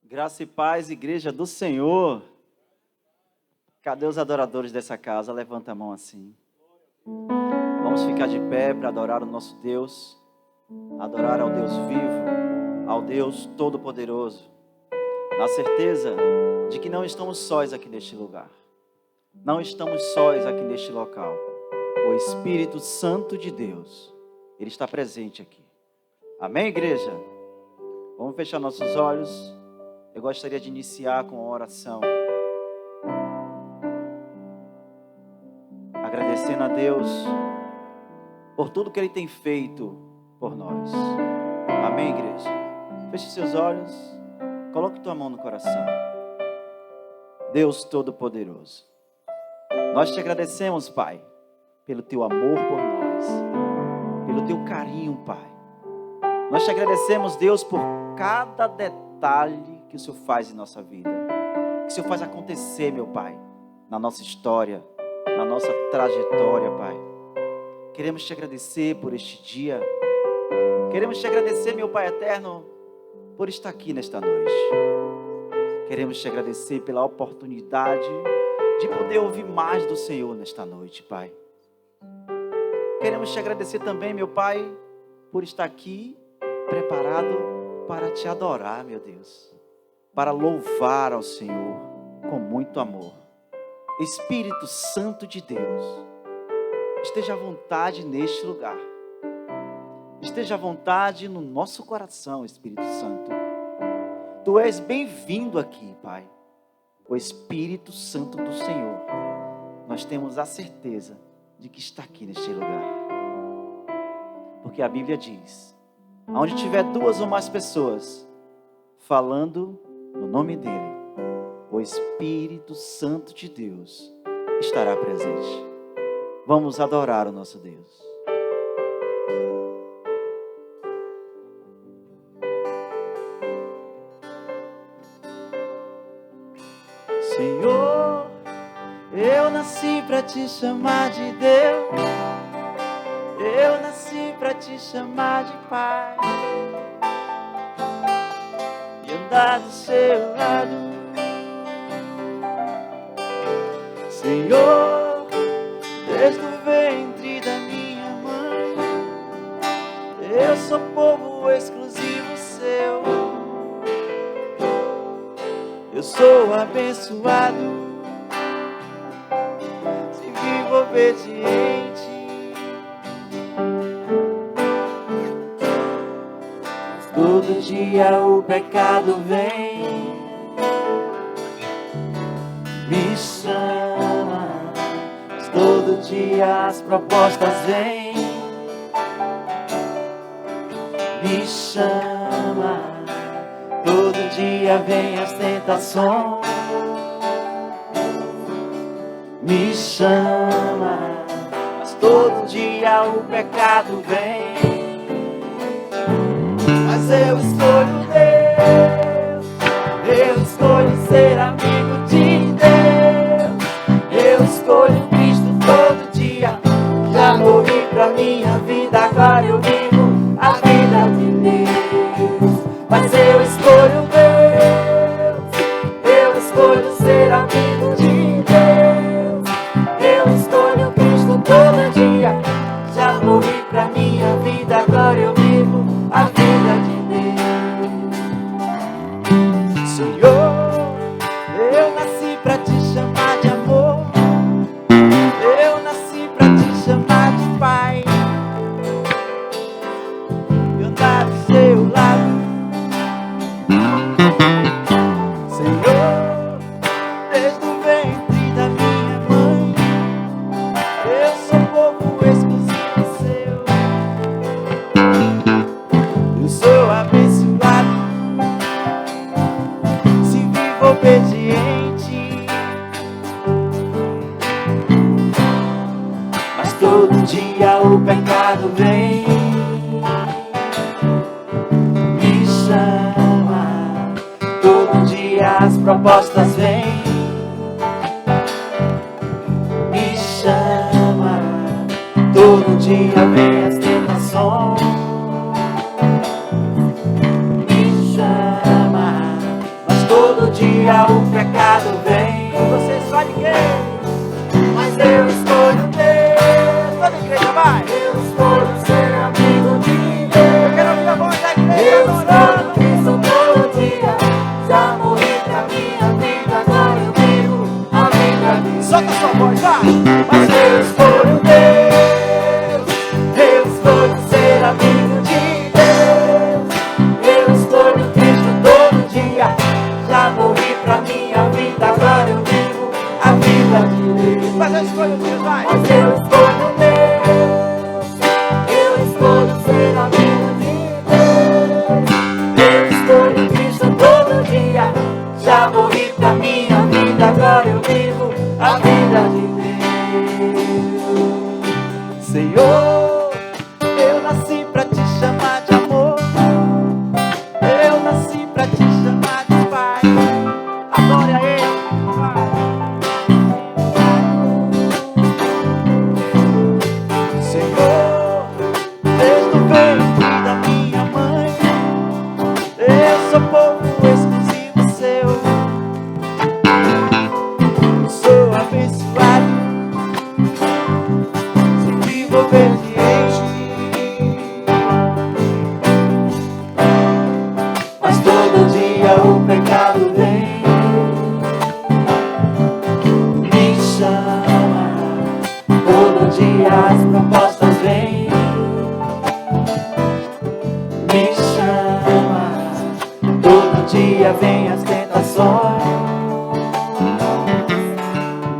Graça e paz, igreja do Senhor. Cadê os adoradores dessa casa? Levanta a mão assim. Vamos ficar de pé para adorar o nosso Deus, adorar ao Deus vivo, ao Deus todo-poderoso, na certeza de que não estamos sós aqui neste lugar, não estamos sós aqui neste local. O Espírito Santo de Deus, Ele está presente aqui. Amém, igreja? Vamos fechar nossos olhos. Eu gostaria de iniciar com uma oração, agradecendo a Deus por tudo que Ele tem feito por nós. Amém, igreja? Feche seus olhos, coloque tua mão no coração. Deus Todo-Poderoso, nós te agradecemos, Pai, pelo teu amor por nós, pelo teu carinho, Pai. Nós te agradecemos, Deus, por cada detalhe que o Senhor faz em nossa vida, que o Senhor faz acontecer, meu Pai, na nossa história, na nossa trajetória, Pai. Queremos te agradecer por este dia, queremos te agradecer, meu Pai eterno, por estar aqui nesta noite. Queremos te agradecer pela oportunidade de poder ouvir mais do Senhor nesta noite, Pai. Queremos te agradecer também, meu Pai, por estar aqui preparado para te adorar, meu Deus, para louvar ao Senhor com muito amor. Espírito Santo de Deus, esteja à vontade neste lugar. Esteja à vontade no nosso coração, Espírito Santo. Tu és bem-vindo aqui, Pai. O Espírito Santo do Senhor, nós temos a certeza de que está aqui neste lugar. Porque a Bíblia diz, onde tiver duas ou mais pessoas falando no nome dEle, o Espírito Santo de Deus estará presente. Vamos adorar o nosso Deus. Senhor, eu nasci para te chamar de Deus, eu nasci para te chamar de Pai, e andar do seu lado. Senhor, desde o ventre da minha mãe, eu sou povo exclusivo seu. Eu sou abençoado, se vivo obediente. Todo dia o pecado vem, me chama. Todo dia as propostas vêm, me chama. Todo dia vem as tentações, me chama. Mas todo dia o pecado vem, mas eu escolho Deus, eu escolho ser amigo de Deus, eu escolho Cristo todo dia. Já morri pra minha vida, agora eu vivo a vida de Deus. Mas eu escolho Deus, eu escolho ser amigo de Deus, eu escolho Cristo todo dia. Já morri pra minha vida, agora eu vivo a vida de Deus. Senhor, eu nasci pra te chamar de amor, eu nasci pra te chamar de Pai, e andar do seu lado. Senhor, desde o ventre da minha mãe, eu sou povo exclusivo seu. Eu sou abençoado, se vivo obediente. Mas todo dia o pecado vem, me chama. Todo dia as propostas vêm, me chama. dia vem as tentações, me chama, mas todo dia o pecado vem. Você escolhe quem? Mas eu escolho Deus. Toda a igreja vai. Eu escolho ser amigo de Deus. Eu quero ouvir a voz da igreja adorando. Eu escolho todo dia. Já morri pra minha vida, agora eu vivo a vida de Deus. Solta a sua voz, vai. Mas eu escolho Deus. Eu escolho ser amigo de Deus. Eu escolho Cristo todo dia. Já morri pra minha vida, agora eu vivo a vida de Deus. Mas eu escolho Deus, vai. Mas eu escolho Deus. Eu escolho ser amigo de Deus. Eu escolho Cristo todo dia. Já morri pra minha vida, agora eu vivo a vida de Deus. Senhor, eu nasci pra te chamar de amor. Eu nasci pra te chamar de Pai. Adore a Ele, Pai. Senhor, desde o ventre da minha mãe, eu sou povo exclusivo seu. Eu sou abençoado, se vivo obediente. Mas todo dia o pecado vem, me chama. Todo dia as propostas vêm, me chama. Todo dia vem as tentações,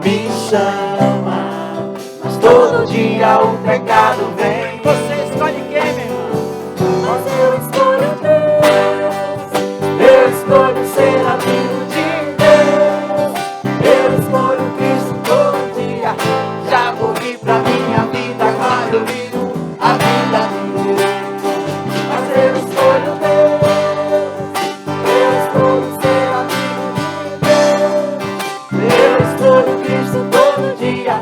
me chama. Mas todo dia o pecado vem. Você escolhe quem, meu irmão? Mas eu escolho Deus. Eu escolho ser amigo de Deus. Eu escolho Cristo todo dia. Já morri pra minha vida, agora eu vivo a vida de Deus. Mas eu escolho Deus. Eu escolho ser amigo de Deus. Eu escolho Cristo todo dia.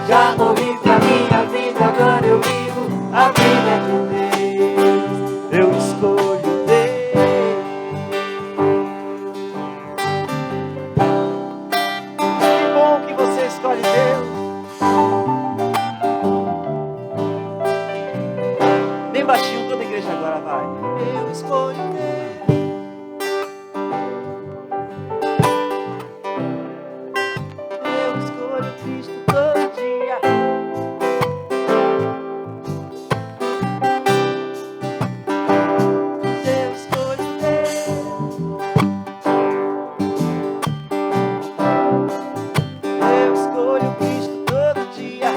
Já morri pra minha vida, agora eu vivo a vida de Deus. Eu escolho Deus. Que bom que você escolhe Deus. Bem baixinho, toda a igreja agora vai. Eu escolho Deus. Eu escolho Cristo todo dia. Eu escolho Deus. Eu escolho Cristo todo dia.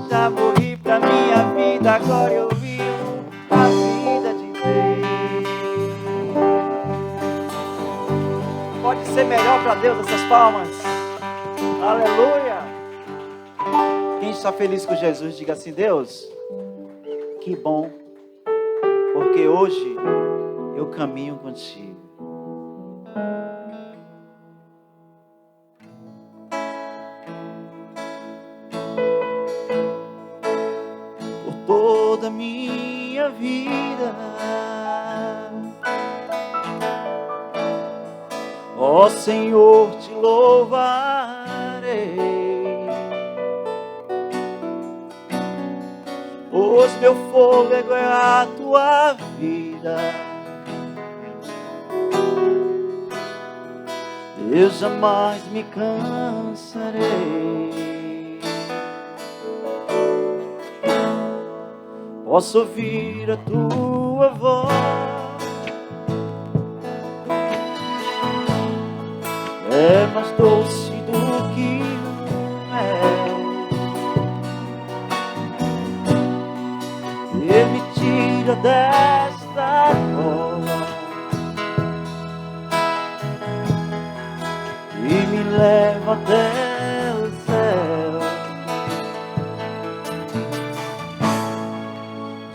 Já morri pra minha vida, agora eu vivo a vida de Deus. Pode ser melhor pra Deus essas palmas. Aleluia. Quem está feliz com Jesus, diga assim: Deus, que bom, porque hoje eu caminho contigo. Por toda a minha vida, ó Senhor, te louvarei, pois meu fôlego é a tua vida. Eu jamais me cansarei. Posso ouvir a tua voz, é mais doce do que o mel, e me tira desta cova e me leva até o céu.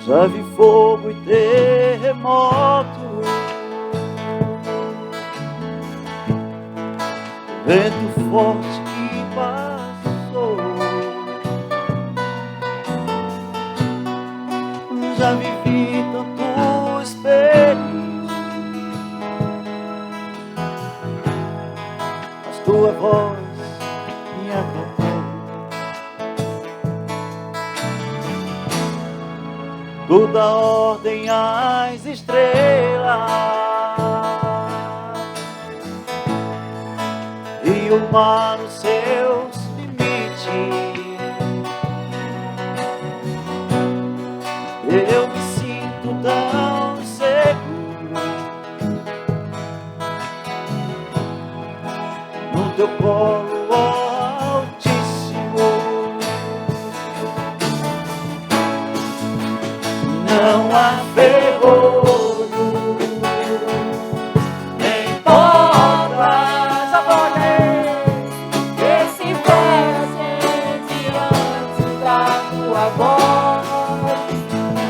Já vi fogo e terremoto, vento forte que passou, Já vivi tanto espelho, mas tua voz me acalmou. Tu dá ordem às estrelas e o mar nos seus limites. Eu me sinto tão seguro no teu colo, ó Altíssimo. Não há ferrolho, nem portas, que se fazem diante da tua voz.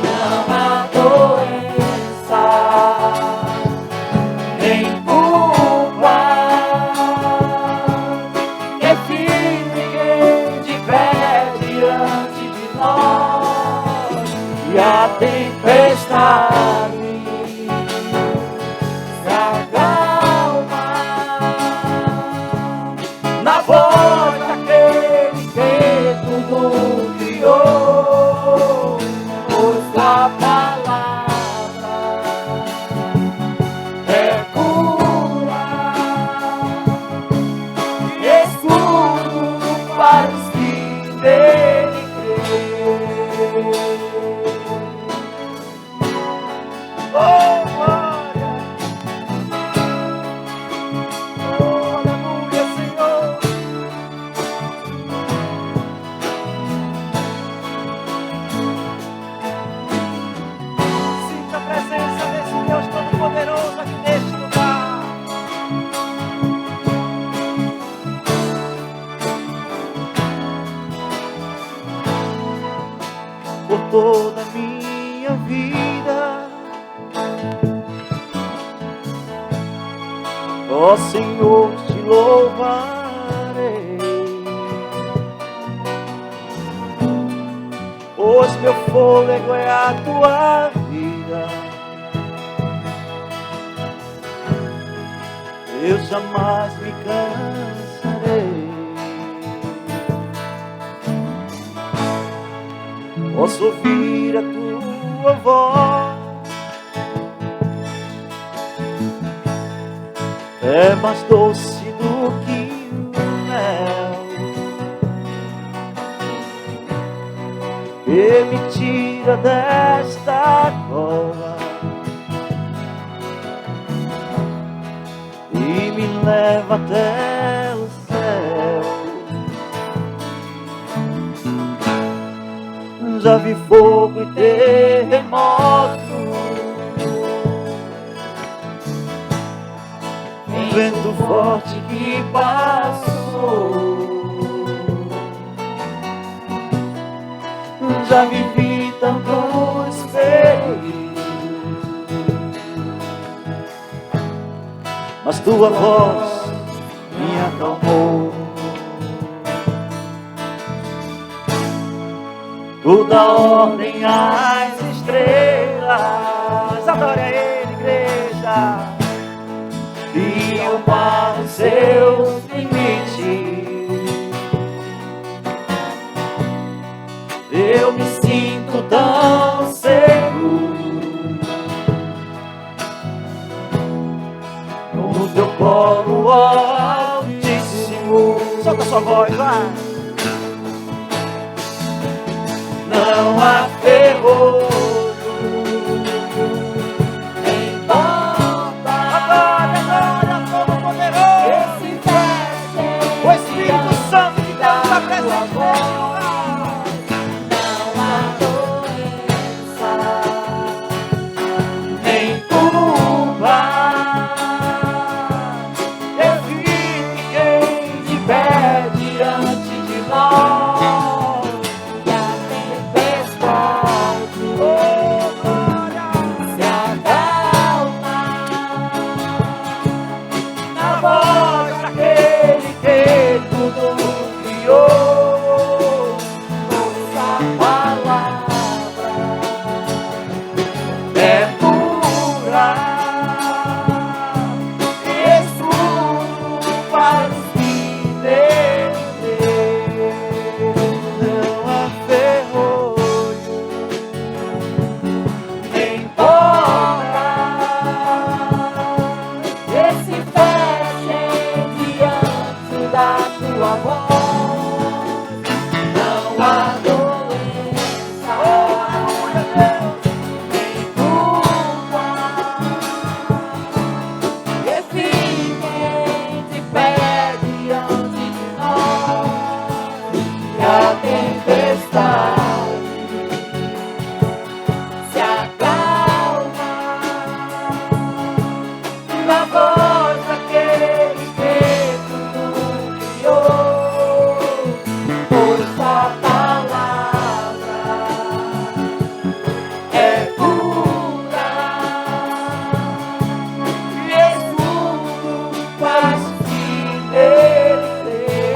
Não há doença, nem culpa que fique de pé diante de nós. E a tempestade se acalma na voz daquele que tudo criou. Pois a palavra é cura e escudo para os que nele creem. Oh, glória! Oh, aleluia, Senhor! Sinta a presença desse Deus Todo-Poderoso aqui neste lugar. por toda a minha vida. Ó Senhor, te louvarei, pois meu fôlego é a tua vida. Eu jamais me cansarei. Posso ouvir a tua voz, é mais doce do que o mel, que me tira desta cova e me leva até o céu. Já vi fogo e terremoto, um vento forte que passou. Já vivi tantos perigos, mas tua voz me acalmou. Tu dá ordem às estrelas, adore a Ele, igreja, e o mar nos seus limites. Eu me sinto tão seguro no teu colo, ó Altíssimo. Solta sua voz, vai. Não há ferrolho, nem porta, agora, Todo-Poderoso, que se fazem o Espírito Santo de Deus está presente. Não há doença, Nem culpa que fiquem de pé diante de nós.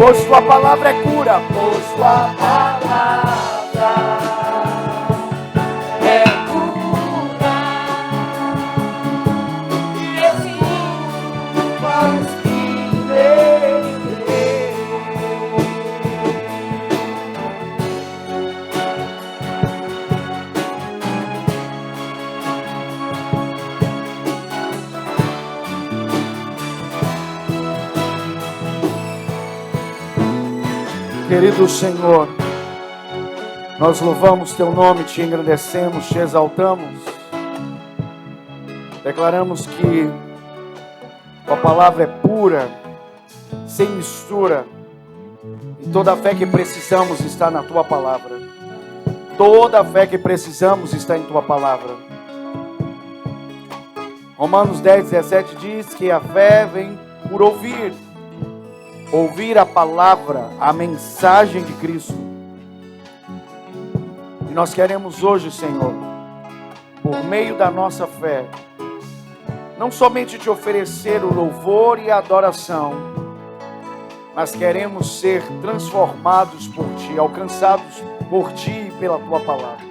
Pois tua palavra é cura. Pois tua palavra é cura. E assim faz que nele crer. Querido Senhor, nós louvamos teu nome, te engrandecemos, te exaltamos. Declaramos que tua palavra é pura, sem mistura. E toda a fé que precisamos está na tua palavra. Toda a fé que precisamos está em tua palavra. Romanos 10:17 diz que a fé vem por ouvir. Ouvir a palavra, a mensagem de Cristo. E nós queremos hoje, Senhor, por meio da nossa fé, não somente te oferecer o louvor e a adoração, mas queremos ser transformados por Ti, alcançados por Ti e pela Tua palavra.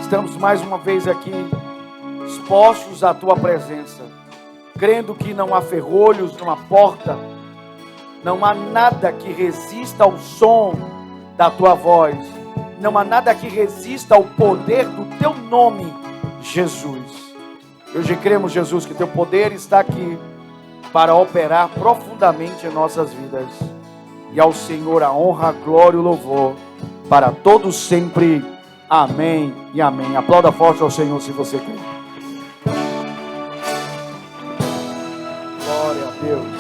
Estamos mais uma vez aqui, expostos à Tua presença, crendo que não há ferrolhos, não há porta, não há nada que resista ao som da Tua voz. Não há nada que resista ao poder do Teu nome, Jesus. Hoje cremos, Jesus, que Teu poder está aqui para operar profundamente em nossas vidas. E ao Senhor a honra, a glória e o louvor para todos sempre. Amém e amém. Aplauda forte ao Senhor se você crê. Glória a Deus.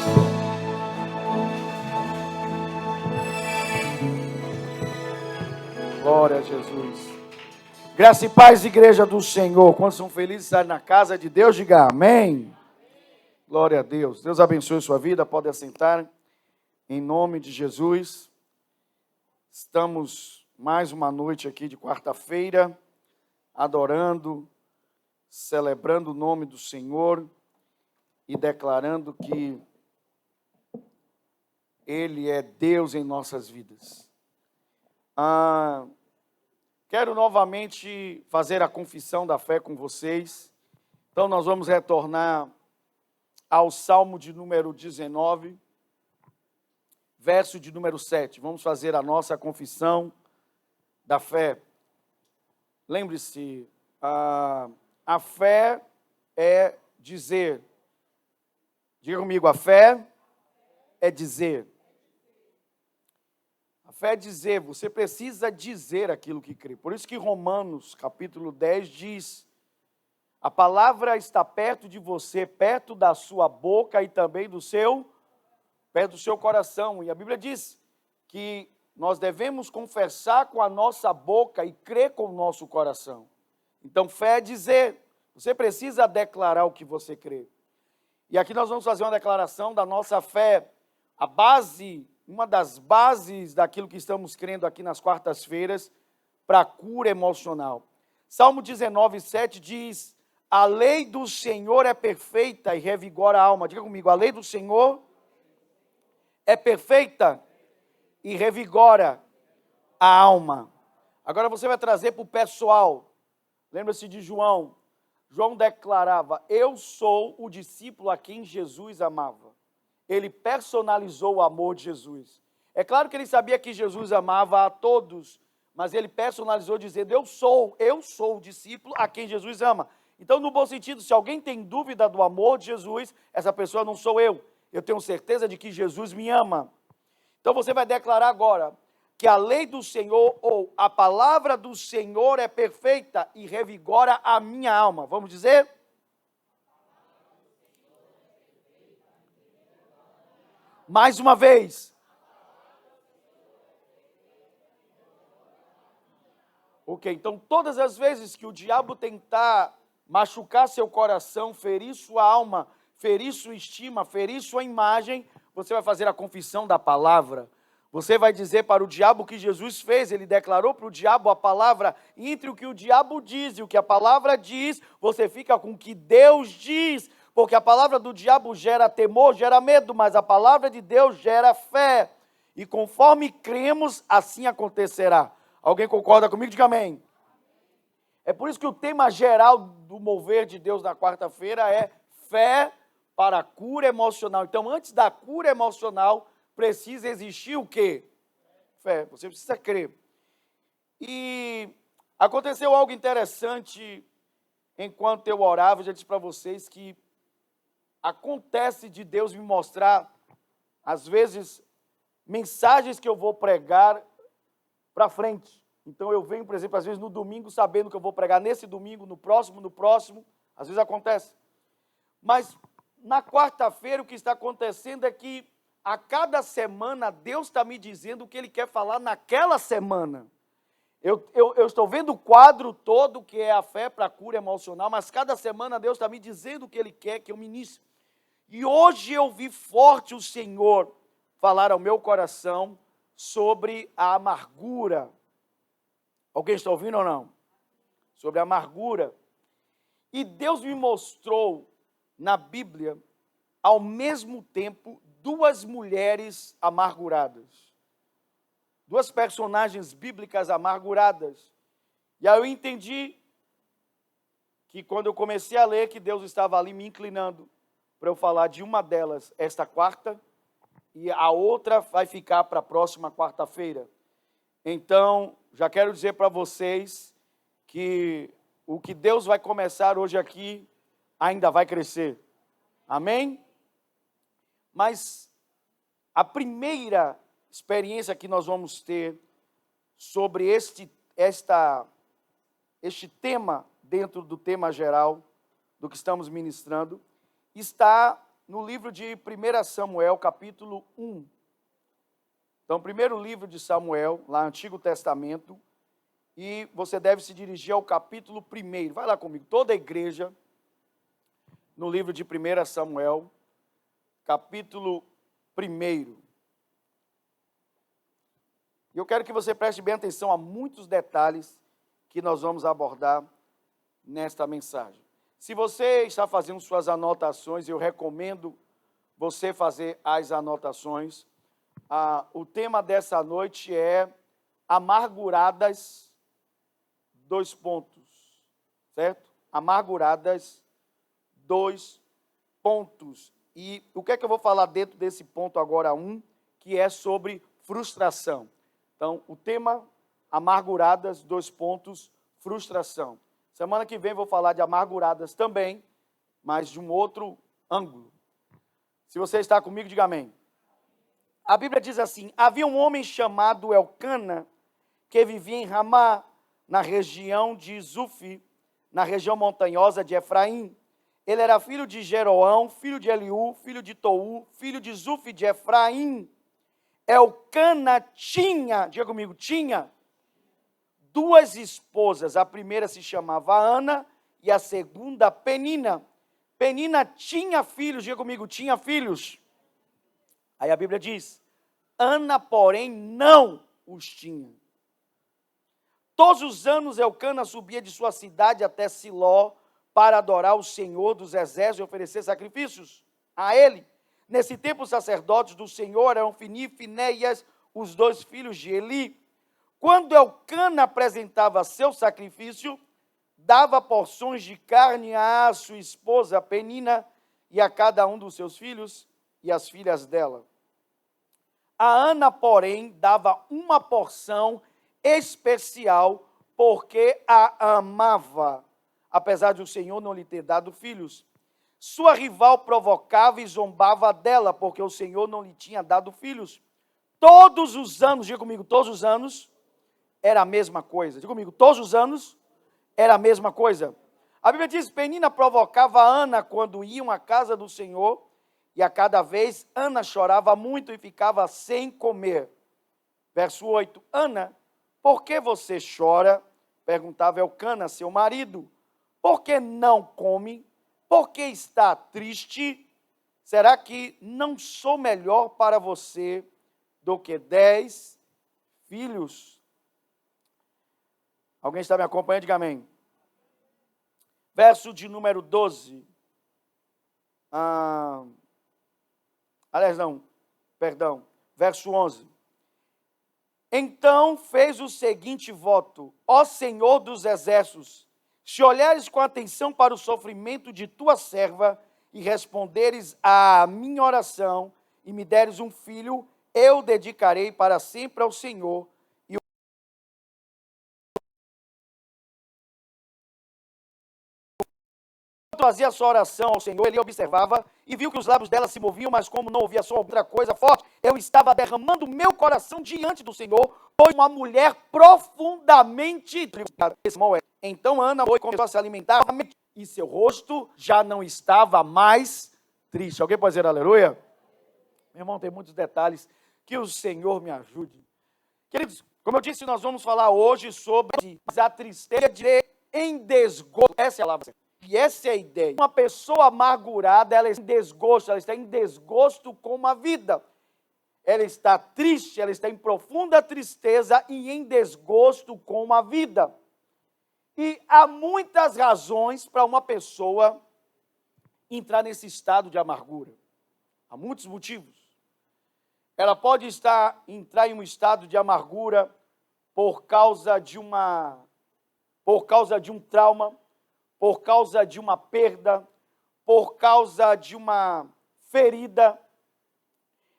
Glória a Jesus. Graça e paz, igreja do Senhor. Quantos são felizes de estar na casa de Deus? Diga amém. Glória a Deus. Deus abençoe sua vida. Pode assentar. Em nome de Jesus. Estamos mais uma noite aqui de quarta-feira, adorando, celebrando o nome do Senhor e declarando que Ele é Deus em nossas vidas. Quero novamente fazer a confissão da fé com vocês. Então nós vamos retornar ao Salmo de número 19, verso de número 7. Vamos fazer a nossa confissão da fé. Lembre-se, a fé é dizer. Diga comigo, a fé é dizer. Fé é dizer, você precisa dizer aquilo que crê. Por isso que Romanos, capítulo 10, diz: a palavra está perto de você, perto da sua boca e também perto do seu coração. E a Bíblia diz que nós devemos confessar com a nossa boca e crer com o nosso coração. Então, fé é dizer, você precisa declarar o que você crê. E aqui nós vamos fazer uma declaração da nossa fé, a base, uma das bases daquilo que estamos crendo aqui nas quartas-feiras, para a cura emocional. Salmo 19, 7 diz: a lei do Senhor é perfeita e revigora a alma. Diga comigo, a lei do Senhor é perfeita e revigora a alma. Agora você vai trazer para o pessoal. Lembra-se de João. João declarava: eu sou o discípulo a quem Jesus amava. Ele personalizou o amor de Jesus. É claro que ele sabia que Jesus amava a todos, mas ele personalizou dizendo: eu sou o discípulo a quem Jesus ama. Então, no bom sentido, se alguém tem dúvida do amor de Jesus, essa pessoa não sou eu. Eu tenho certeza de que Jesus me ama. Então você vai declarar agora que a lei do Senhor, ou a palavra do Senhor é perfeita e revigora a minha alma. Vamos dizer? Mais uma vez. Ok, então todas as vezes que o diabo tentar machucar seu coração, ferir sua alma, ferir sua estima, ferir sua imagem, você vai fazer a confissão da palavra. Você vai dizer para o diabo o que Jesus fez. Ele declarou para o diabo a palavra. Entre o que o diabo diz e o que a palavra diz, você fica com o que Deus diz. Porque a palavra do diabo gera temor, gera medo, mas a palavra de Deus gera fé. E conforme cremos, assim acontecerá. Alguém concorda comigo? Diga amém. É por isso que o tema geral do mover de Deus na quarta-feira é fé para a cura emocional. Então, antes da cura emocional, precisa existir o quê? Fé. Você precisa crer. E aconteceu algo interessante enquanto eu orava. Eu já disse para vocês que acontece de Deus me mostrar, às vezes, mensagens que eu vou pregar para frente. Então eu venho, por exemplo, às vezes no domingo, sabendo que eu vou pregar nesse domingo, no próximo, às vezes acontece. Mas na quarta-feira o que está acontecendo é que a cada semana Deus está me dizendo o que Ele quer falar naquela semana. Eu estou vendo o quadro todo que é a fé para a cura emocional, mas cada semana Deus está me dizendo o que Ele quer que eu ministre. E hoje eu vi forte o Senhor falar ao meu coração sobre a amargura. Alguém está ouvindo ou não? Sobre a amargura. E Deus me mostrou na Bíblia, ao mesmo tempo, duas mulheres amarguradas. Duas personagens bíblicas amarguradas. E aí eu entendi que quando eu comecei a ler, que Deus estava ali me inclinando para eu falar de uma delas esta quarta, e a outra vai ficar para a próxima quarta-feira. Então, já quero dizer para vocês que o que Deus vai começar hoje aqui ainda vai crescer. Amém? Mas a primeira experiência que nós vamos ter sobre este tema, dentro do tema geral do que estamos ministrando, está no livro de 1 Samuel, capítulo 1. Então, primeiro livro de Samuel, lá no Antigo Testamento, e você deve se dirigir ao capítulo 1. Vai lá comigo, toda a igreja, no livro de 1 Samuel, capítulo 1. E eu quero que você preste bem atenção a muitos detalhes que nós vamos abordar nesta mensagem. Se você está fazendo suas anotações, eu recomendo você fazer as anotações. O tema dessa noite é amarguradas, dois pontos, certo? Amarguradas, dois pontos. E o que é que eu vou falar dentro desse ponto agora, que é sobre frustração. Então, o tema, amarguradas, dois pontos, frustração. Semana que vem vou falar de amarguradas também, mas de um outro ângulo. Se você está comigo, diga amém. A Bíblia diz assim: havia um homem chamado Elcana, que vivia em Ramá, na região de Zufi, na região montanhosa de Efraim. Ele era filho de Jeroão, filho de Eliú, filho de Tou, filho de Zufi de Efraim. Elcana tinha, diga comigo, tinha duas esposas. A primeira se chamava Ana e a segunda Penina. Penina tinha filhos, diga comigo, tinha filhos. Aí a Bíblia diz: Ana, porém, não os tinha. Todos os anos Elcana subia de sua cidade até Siló para adorar o Senhor dos exércitos e oferecer sacrifícios a ele. Nesse tempo, os sacerdotes do Senhor eram Ofni e Finéias, os dois filhos de Eli. Quando Elcana apresentava seu sacrifício, dava porções de carne à sua esposa Penina e a cada um dos seus filhos e as filhas dela. A Ana, porém, dava uma porção especial porque a amava, apesar de o Senhor não lhe ter dado filhos. Sua rival provocava e zombava dela, porque o Senhor não lhe tinha dado filhos. Todos os anos, diga comigo, todos os anos, era a mesma coisa. Diga comigo, todos os anos, era a mesma coisa. A Bíblia diz: Penina provocava a Ana quando iam à casa do Senhor, e a cada vez Ana chorava muito e ficava sem comer. Verso 8, Ana, por que você chora? Perguntava Elcana, seu marido. Por que não come? Por que está triste? Será que não sou melhor para você do que 10 filhos? Alguém está me acompanhando? Diga amém. Verso de número 12. Verso 11. Então fez o seguinte voto: ó Senhor dos exércitos, se olhares com atenção para o sofrimento de tua serva e responderes à minha oração e me deres um filho, eu dedicarei para sempre ao Senhor. E fazia sua oração ao Senhor, ele observava e viu que os lábios dela se moviam, mas como não ouvia só outra coisa forte, eu estava derramando meu coração diante do Senhor, pois uma mulher profundamente triste. Então Ana foi e começou a se alimentar e seu rosto já não estava mais triste. Alguém pode dizer aleluia? Meu irmão, tem muitos detalhes, que o Senhor me ajude. Queridos, como eu disse, nós vamos falar hoje sobre a tristeza em desgosto. Essa é a palavra. E essa é a ideia. Uma pessoa amargurada, ela está em desgosto, ela está em desgosto com a vida. Ela está triste, ela está em profunda tristeza e em desgosto com a vida. E há muitas razões para uma pessoa entrar nesse estado de amargura. Há muitos motivos. Ela pode entrar em um estado de amargura por causa de um trauma, por causa de uma perda, por causa de uma ferida.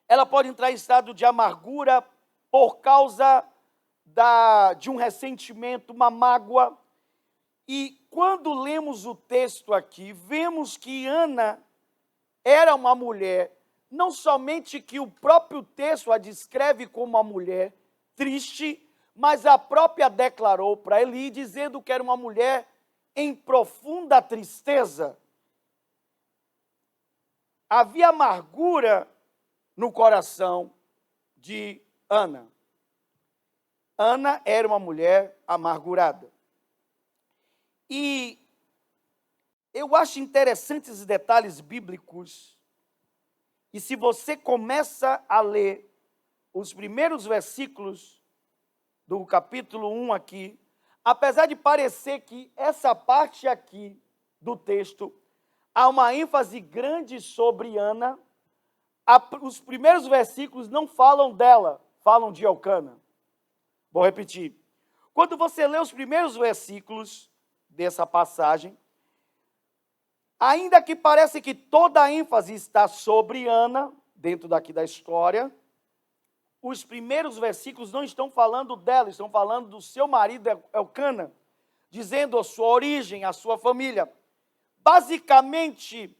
Ela pode entrar em estado de amargura por causa de um ressentimento, uma mágoa. E quando lemos o texto aqui, vemos que Ana era uma mulher, não somente que o próprio texto a descreve como uma mulher triste, mas a própria declarou para Eli, dizendo que era uma mulher em profunda tristeza. Havia amargura no coração de Ana. Ana era uma mulher amargurada. E eu acho interessantes esses detalhes bíblicos. E se você começa a ler os primeiros versículos do capítulo 1 aqui, apesar de parecer que essa parte aqui do texto há uma ênfase grande sobre Ana, os primeiros versículos não falam dela, falam de Elcana. Vou repetir. Quando você lê os primeiros versículos dessa passagem, ainda que parece que toda a ênfase está sobre Ana, dentro daqui da história, os primeiros versículos não estão falando dela, estão falando do seu marido Elcana, dizendo a sua origem, a sua família. Basicamente,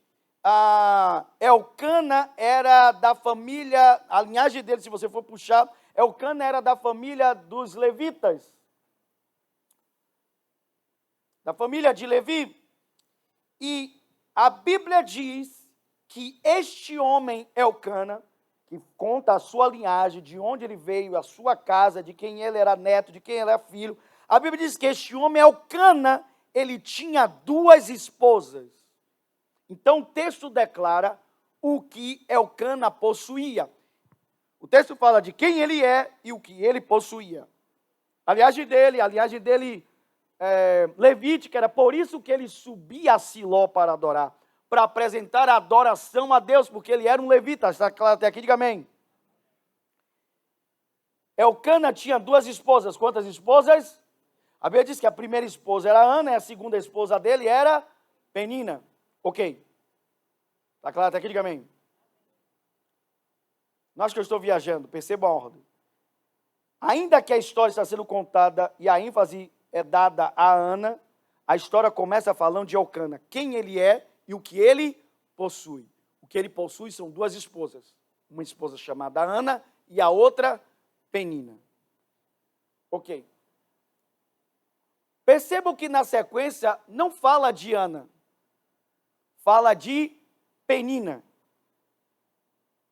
Elcana era da família, a linhagem dele, se você for puxar, Elcana era da família dos levitas, da família de Levi. E a Bíblia diz que este homem, Elcana, que conta a sua linhagem, de onde ele veio, a sua casa, de quem ele era neto, de quem ele era filho. A Bíblia diz que este homem, Elcana, ele tinha 2 esposas. Então o texto declara o que Elcana possuía. O texto fala de quem ele é e o que ele possuía. A linhagem dele levítica, era por isso que ele subia a Siló para adorar, para apresentar a adoração a Deus, porque ele era um levita. Está claro até aqui? Diga amém. Elcana tinha 2 esposas. Quantas esposas? A Bíblia diz que a primeira esposa era Ana, e a segunda esposa dele era Penina. Ok. Está claro até aqui? Diga amém. Não acho que eu estou viajando, perceba a ordem. Ainda que a história está sendo contada e a ênfase é dada a Ana, a história começa falando de Elcana, quem ele é e o que ele possui. O que ele possui são 2 esposas. Uma esposa chamada Ana e a outra Penina. Ok. Percebam que na sequência não fala de Ana, fala de Penina.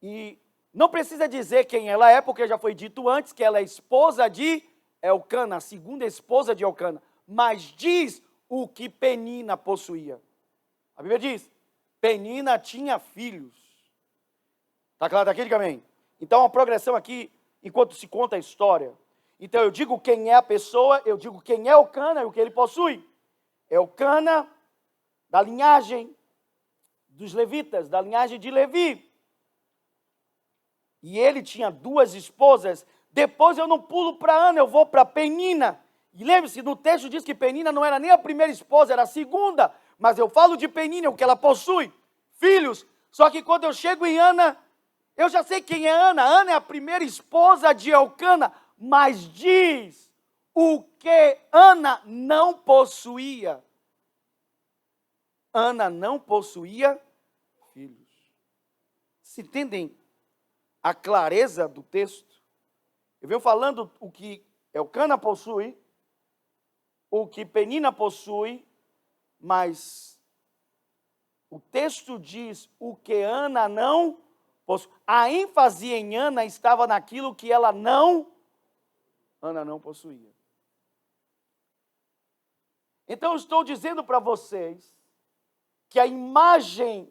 E não precisa dizer quem ela é, porque já foi dito antes que ela é esposa de Elcana, a segunda esposa de Elcana. Mas diz o que Penina possuía. A Bíblia diz, Penina tinha filhos. Está claro daqui? Diga amém. Então, a progressão aqui, enquanto se conta a história. Então, eu digo quem é a pessoa, eu digo quem é Elcana e o que ele possui. Elcana, da linhagem dos levitas, da linhagem de Levi. E ele tinha 2 esposas, Depois eu não pulo para Ana, eu vou para Penina. E lembre-se, no texto diz que Penina não era nem a primeira esposa, era a segunda. Mas eu falo de Penina, o que ela possui, filhos. Só que quando eu chego em Ana, eu já sei quem é Ana. Ana é a primeira esposa de Elcana. Mas diz o que Ana não possuía. Ana não possuía filhos. Se entendem a clareza do texto? Eu venho falando o que Elcana possui, o que Penina possui, mas o texto diz o que Ana não possui. A ênfase em Ana estava naquilo que Ana não possuía. Então eu estou dizendo para vocês que a imagem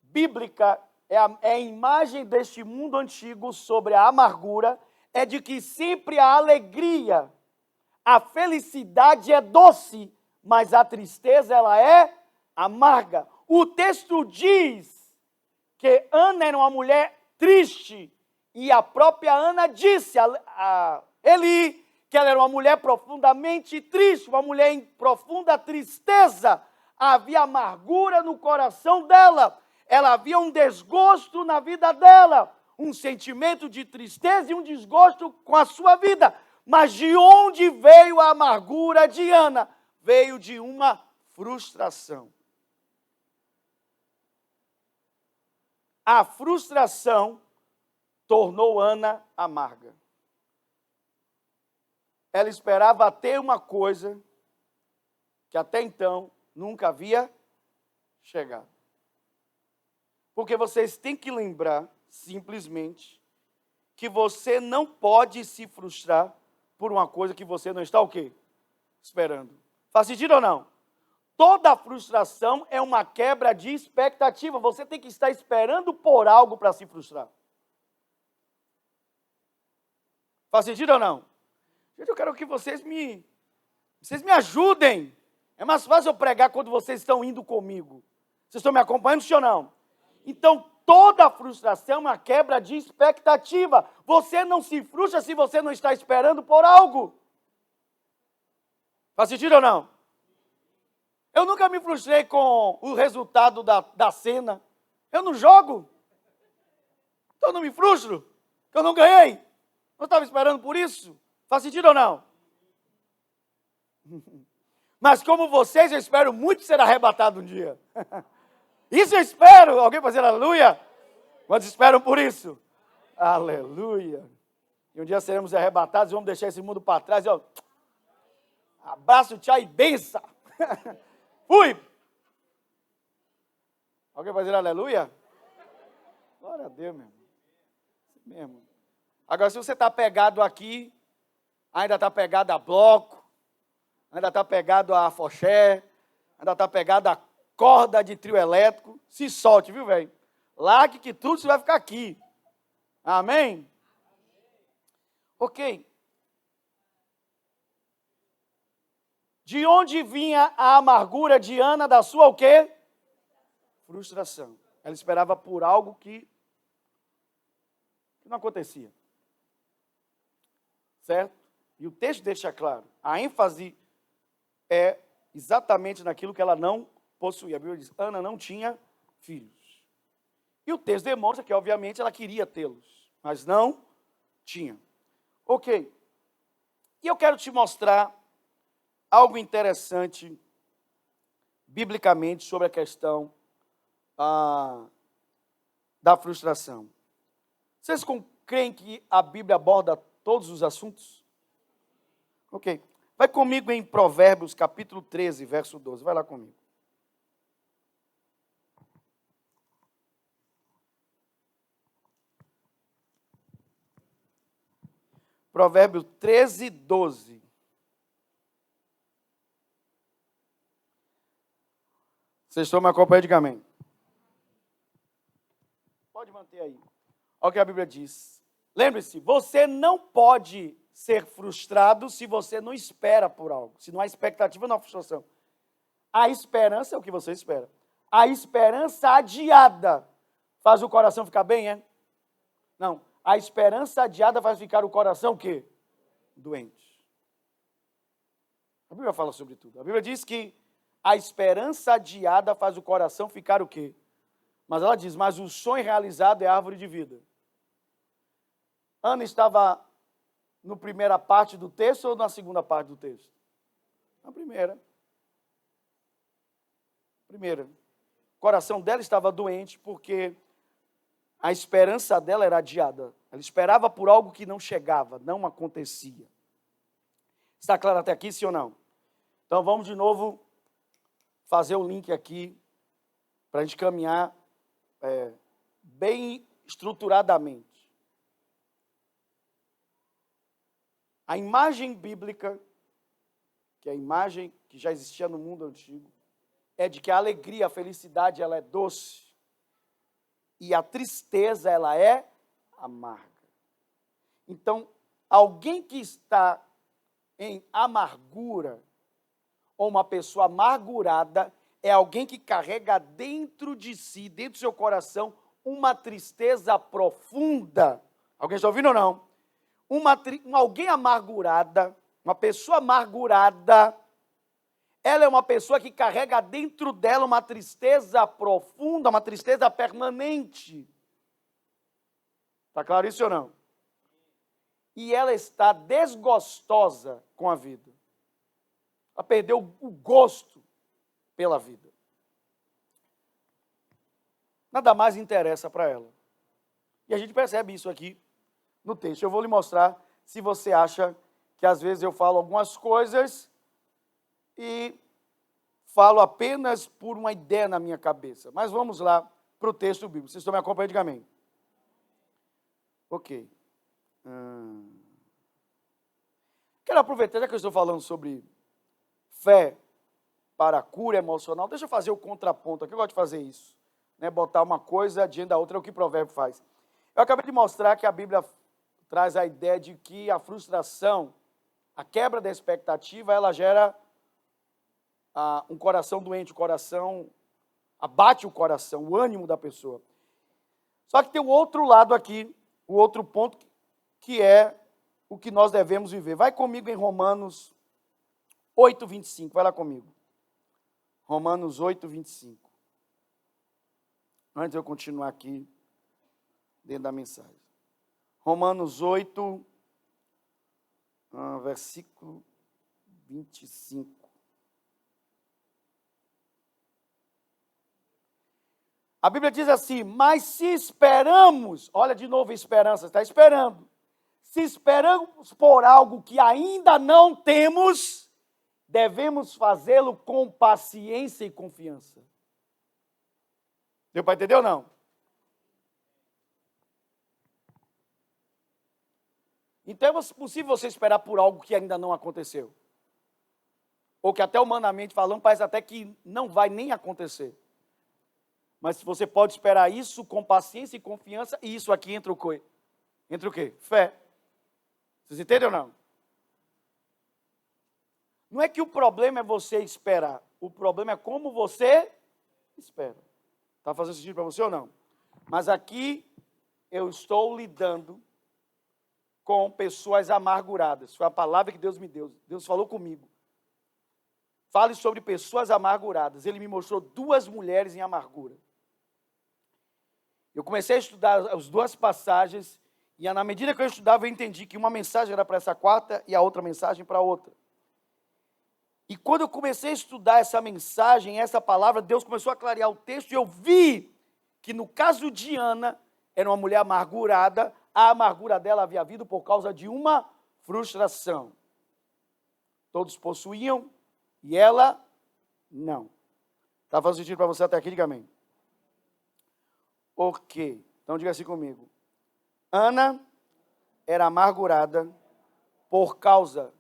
bíblica é a imagem deste mundo antigo sobre a amargura, é de que sempre a alegria, a felicidade é doce, mas a tristeza ela é amarga. O texto diz que Ana era uma mulher triste, e a própria Ana disse a Eli que ela era uma mulher profundamente triste, uma mulher em profunda tristeza. Havia amargura no coração dela. Ela havia um desgosto na vida dela, um sentimento de tristeza e um desgosto com a sua vida. Mas de onde veio a amargura de Ana? Veio de uma frustração. A frustração tornou Ana amarga. Ela esperava ter uma coisa que até então nunca havia chegado. Porque vocês têm que lembrar, simplesmente, que você não pode se frustrar por uma coisa que você não está o quê? Esperando. Faz sentido ou não? Toda frustração é uma quebra de expectativa. Você tem que estar esperando por algo para se frustrar. Faz sentido ou não? Gente, eu quero que vocês me ajudem. É mais fácil eu pregar quando vocês estão indo comigo. Vocês estão me acompanhando, sim ou não? Então, toda frustração é uma quebra de expectativa. Você não se frustra se você não está esperando por algo. Faz sentido ou não? Eu nunca me frustrei com o resultado da cena. Eu não jogo. Então eu não me frustro. Porque eu não ganhei. Não estava esperando por isso. Faz sentido ou não? Mas como vocês, eu espero muito ser arrebatado um dia. Isso eu espero. Alguém pode dizer aleluia? Quantos esperam por isso? Aleluia. E um dia seremos arrebatados e vamos deixar esse mundo para trás. Ó. Abraço, tchau e benção. Fui. Alguém pode dizer aleluia? Glória a Deus, meu irmão. Isso mesmo. Agora, se você está pegado aqui, ainda está pegado a bloco, ainda está pegado a afoxé, ainda está pegado a corda de trio elétrico, se solte, viu, velho? Largue que tudo você vai ficar aqui. Amém? Ok. De onde vinha a amargura de Ana da sua o quê? Frustração. Ela esperava por algo que não acontecia. Certo? E o texto deixa claro. A ênfase é exatamente naquilo que ela não possuía. A Bíblia diz, Ana não tinha filhos. E o texto demonstra que, obviamente, ela queria tê-los, mas não tinha. Ok. E eu quero te mostrar algo interessante, biblicamente, sobre a questão da frustração. Vocês creem que a Bíblia aborda todos os assuntos? Ok. Vai comigo em Provérbios, capítulo 13, verso 12. Vai lá comigo. Provérbios 13, 12. Vocês estão me acompanhando, diga amém. Pode manter aí. Olha o que a Bíblia diz. Lembre-se, você não pode ser frustrado se você não espera por algo. Se não há expectativa, não há frustração. A esperança é o que você espera. A esperança adiada faz o coração ficar bem, é? Não. a esperança adiada faz ficar o coração o quê? Doente. A Bíblia fala sobre tudo. A Bíblia diz que a esperança adiada faz o coração ficar o quê? Mas ela diz, mas o sonho realizado é árvore de vida. Ana estava na primeira parte do texto ou na segunda parte do texto? Na primeira. Primeira. O coração dela estava doente porque a esperança dela era adiada. Ela esperava por algo que não chegava, não acontecia. Está claro até aqui, sim ou não? Então vamos de novo fazer o link aqui para a gente caminhar bem estruturadamente. A imagem bíblica, que é a imagem que já existia no mundo antigo, é de que a alegria, a felicidade, ela é doce e a tristeza, ela é amarga. Então, alguém que está em amargura, ou uma pessoa amargurada, é alguém que carrega dentro de si, dentro do seu coração, uma tristeza profunda. Alguém está ouvindo ou não? Alguém amargurada, uma pessoa amargurada, ela é uma pessoa que carrega dentro dela uma tristeza profunda, uma tristeza permanente. Está claro isso ou não? E ela está desgostosa com a vida. Ela perdeu o gosto pela vida. Nada mais interessa para ela. E a gente percebe isso aqui no texto. Eu vou lhe mostrar se você acha que às vezes eu falo algumas coisas e falo apenas por uma ideia na minha cabeça. Mas vamos lá para o texto bíblico. Vocês estão me acompanhando? Diga amém. Ok. Quero aproveitar, já que eu estou falando sobre fé para a cura emocional, deixa eu fazer o contraponto aqui. Eu gosto de fazer isso. Botar uma coisa diante da outra, é o que o provérbio faz. Eu acabei de mostrar que a Bíblia traz a ideia de que a frustração, a quebra da expectativa, ela gera um coração doente, o coração abate o coração, o ânimo da pessoa. Só que tem o outro lado aqui, o outro ponto, que é o que nós devemos viver. Vai comigo em Romanos 8, 25, vai lá comigo. Romanos 8, 25. Antes de eu continuar aqui, dentro da mensagem. Romanos 8, versículo 25. A Bíblia diz assim, mas se esperamos, olha de novo a esperança, está esperando. Se esperamos por algo que ainda não temos, devemos fazê-lo com paciência e confiança. Deu para entender ou não? Então é possível você esperar por algo que ainda não aconteceu. Ou que até humanamente falando, parece até que não vai nem acontecer. Mas você pode esperar isso com paciência e confiança, e isso aqui entra o quê? Entra o quê? Fé. Vocês entendem ou não? Não é que o problema é você esperar, o problema é como você espera. Está fazendo sentido para você ou não? Mas aqui eu estou lidando com pessoas amarguradas. Foi a palavra que Deus me deu. Deus falou comigo. Fale sobre pessoas amarguradas. Ele me mostrou 2 mulheres em amargura. Eu comecei a estudar as 2 passagens e na medida que eu estudava eu entendi que uma mensagem era para essa quarta e a outra mensagem para a outra. E quando eu comecei a estudar essa mensagem, essa palavra, Deus começou a clarear o texto e eu vi que no caso de Ana, era uma mulher amargurada, a amargura dela havia vindo por causa de uma frustração. Todos possuíam e ela não. Está fazendo sentido para você até aqui? Diga amém. Ok. Então diga assim comigo. Ana era amargurada por causa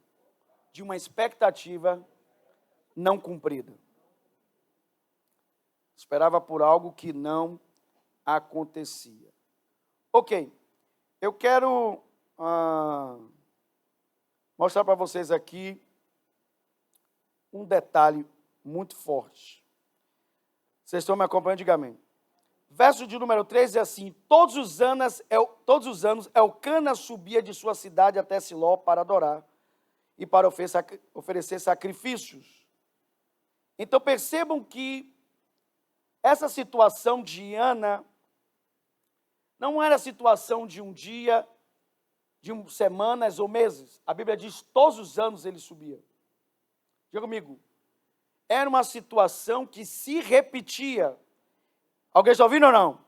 de uma expectativa não cumprida. Esperava por algo que não acontecia. Ok, eu quero mostrar para vocês aqui um detalhe muito forte. Vocês estão me acompanhando? Diga amém. verso de número 3 é assim: todos os anos Elcana subia de sua cidade até Siló para adorar e para oferecer sacrifícios. Então percebam que essa situação de Ana não era situação de um dia, semanas ou meses. A Bíblia diz que todos os anos ele subia. Diga comigo. Era uma situação que se repetia. Alguém está ouvindo ou não?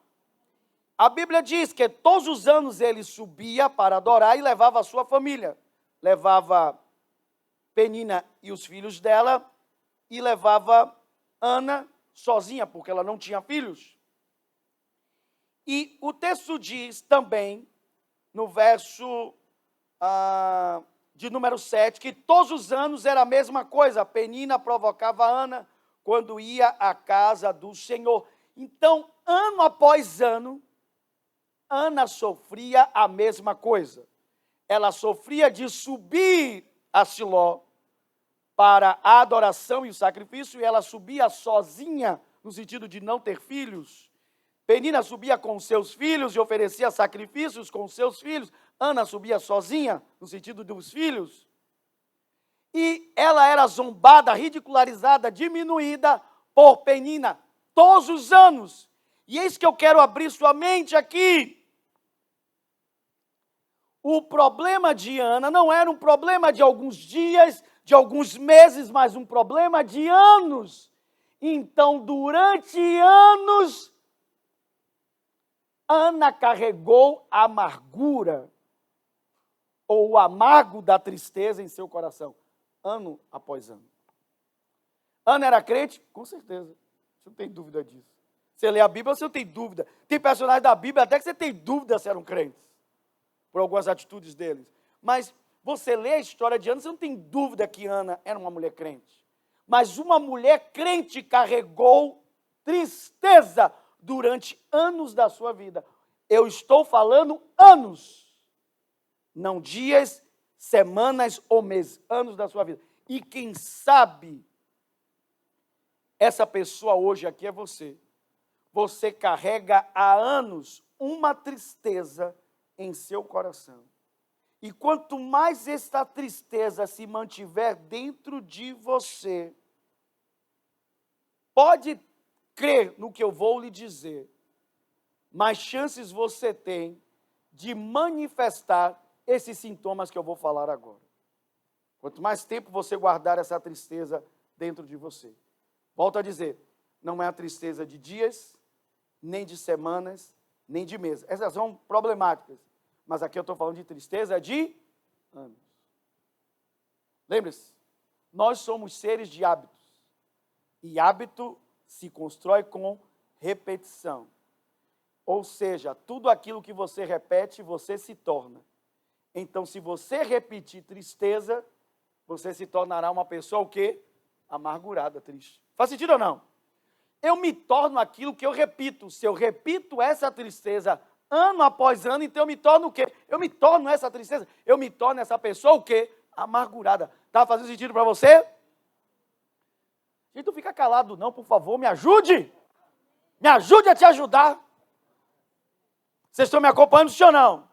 A Bíblia diz que todos os anos ele subia para adorar e levava a sua família. Levava Penina e os filhos dela e levava Ana sozinha, porque ela não tinha filhos. E o texto diz também, no verso de número 7, que todos os anos era a mesma coisa. Penina provocava Ana quando ia à casa do Senhor. Então, ano após ano, Ana sofria a mesma coisa. Ela sofria de subir a Siló para a adoração e o sacrifício, e ela subia sozinha, no sentido de não ter filhos. Penina subia com seus filhos e oferecia sacrifícios com seus filhos. Ana subia sozinha, no sentido dos filhos. E ela era zombada, ridicularizada, diminuída por Penina todos os anos. E eis que eu quero abrir sua mente aqui. O problema de Ana não era um problema de alguns dias, de alguns meses, mas um problema de anos. Então, durante anos, Ana carregou a amargura, ou o amargo da tristeza em seu coração, ano após ano. Ana era crente? Com certeza, você não tem dúvida disso. Você lê a Bíblia, você não tem dúvida. Tem personagens da Bíblia até que você tem dúvida se eram crentes, por algumas atitudes deles. Mas você lê a história de Ana, você não tem dúvida que Ana era uma mulher crente. Mas uma mulher crente carregou tristeza durante anos da sua vida. Eu estou falando anos, não dias, semanas ou meses, anos da sua vida. E quem sabe, essa pessoa hoje aqui é você. Você carrega há anos uma tristeza em seu coração. E quanto mais esta tristeza se mantiver dentro de você, pode crer no que eu vou lhe dizer, mais chances você tem de manifestar esses sintomas que eu vou falar agora. Quanto mais tempo você guardar essa tristeza dentro de você. Volto a dizer, não é a tristeza de dias, nem de semanas, nem de meses. Essas são problemáticas. Mas aqui eu estou falando de tristeza de anos. Lembre-se, nós somos seres de hábitos. E hábito se constrói com repetição. Ou seja, tudo aquilo que você repete, você se torna. Então, se você repetir tristeza, você se tornará uma pessoa o quê? Amargurada, triste. Faz sentido ou não? Eu me torno aquilo que eu repito. Se eu repito essa tristeza ano após ano, então eu me torno o quê? Eu me torno essa tristeza, eu me torno essa pessoa o quê? Amargurada. Está fazendo sentido para você? Gente, não fica calado não, por favor, me ajude. Me ajude a te ajudar. Vocês estão me acompanhando, sim ou não?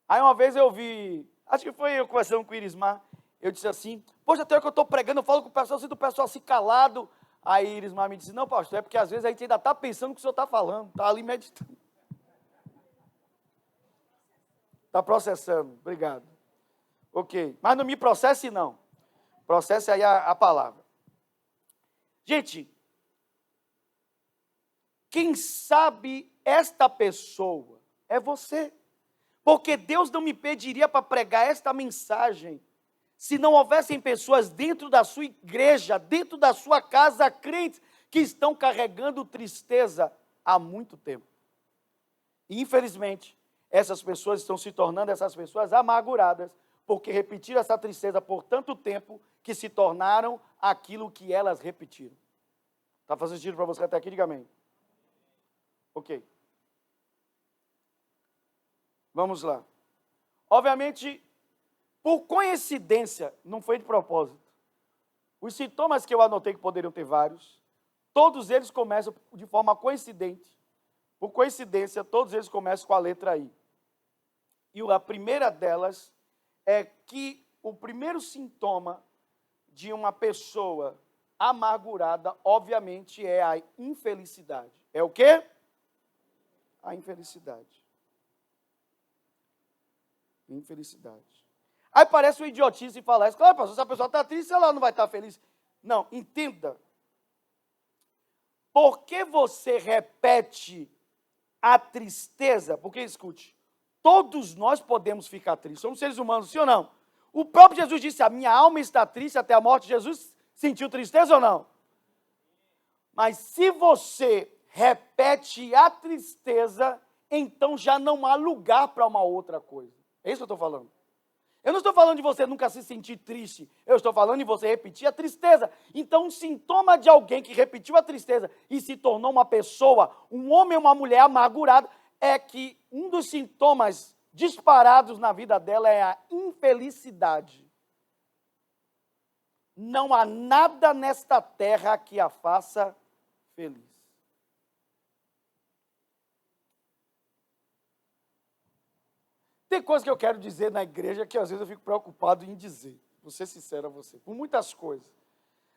Aí uma vez eu vi, acho que foi eu conversando com o Irismar, eu disse assim, poxa, até que eu estou pregando, eu falo com o pessoal, eu sinto o pessoal assim calado. Aí Irismar me disse, não, pastor, é porque às vezes a gente ainda está pensando o que o senhor está falando, está ali meditando. Está processando, obrigado. Ok, mas não me processe não, processe aí a palavra. Gente, quem sabe esta pessoa é você, porque Deus não me pediria para pregar esta mensagem se não houvessem pessoas dentro da sua igreja, dentro da sua casa, crentes, que estão carregando tristeza há muito tempo. E, infelizmente, essas pessoas estão se tornando essas pessoas amarguradas, porque repetiram essa tristeza por tanto tempo que se tornaram aquilo que elas repetiram. Está fazendo sentido para você até aqui? Diga amém. Ok. Vamos lá. Obviamente, por coincidência, não foi de propósito. Os sintomas que eu anotei, que poderiam ter vários, Todos eles começam de forma coincidente. Por coincidência, todos eles começam com a letra I. E a primeira delas é que o primeiro sintoma de uma pessoa amargurada, obviamente, é a infelicidade. É o quê? A infelicidade. Infelicidade. Aí parece uma idiotice falar isso. Claro, pastor, se a pessoa está triste, ela não vai estar feliz. Não, entenda. Por que você repete a tristeza? Porque, escute, todos nós podemos ficar tristes. Somos seres humanos, sim ou não? O próprio Jesus disse, a minha alma está triste até a morte. Jesus sentiu tristeza ou não? Mas se você repete a tristeza, então já não há lugar para uma outra coisa. É isso que eu estou falando. Eu não estou falando de você nunca se sentir triste. Eu estou falando de você repetir a tristeza. Então, um sintoma de alguém que repetiu a tristeza e se tornou uma pessoa, um homem ou uma mulher amargurada, é que um dos sintomas disparados na vida dela é a infelicidade. Não há nada nesta terra que a faça feliz. Tem coisa que eu quero dizer na igreja que às vezes eu fico preocupado em dizer. Vou ser sincero a você. Por muitas coisas.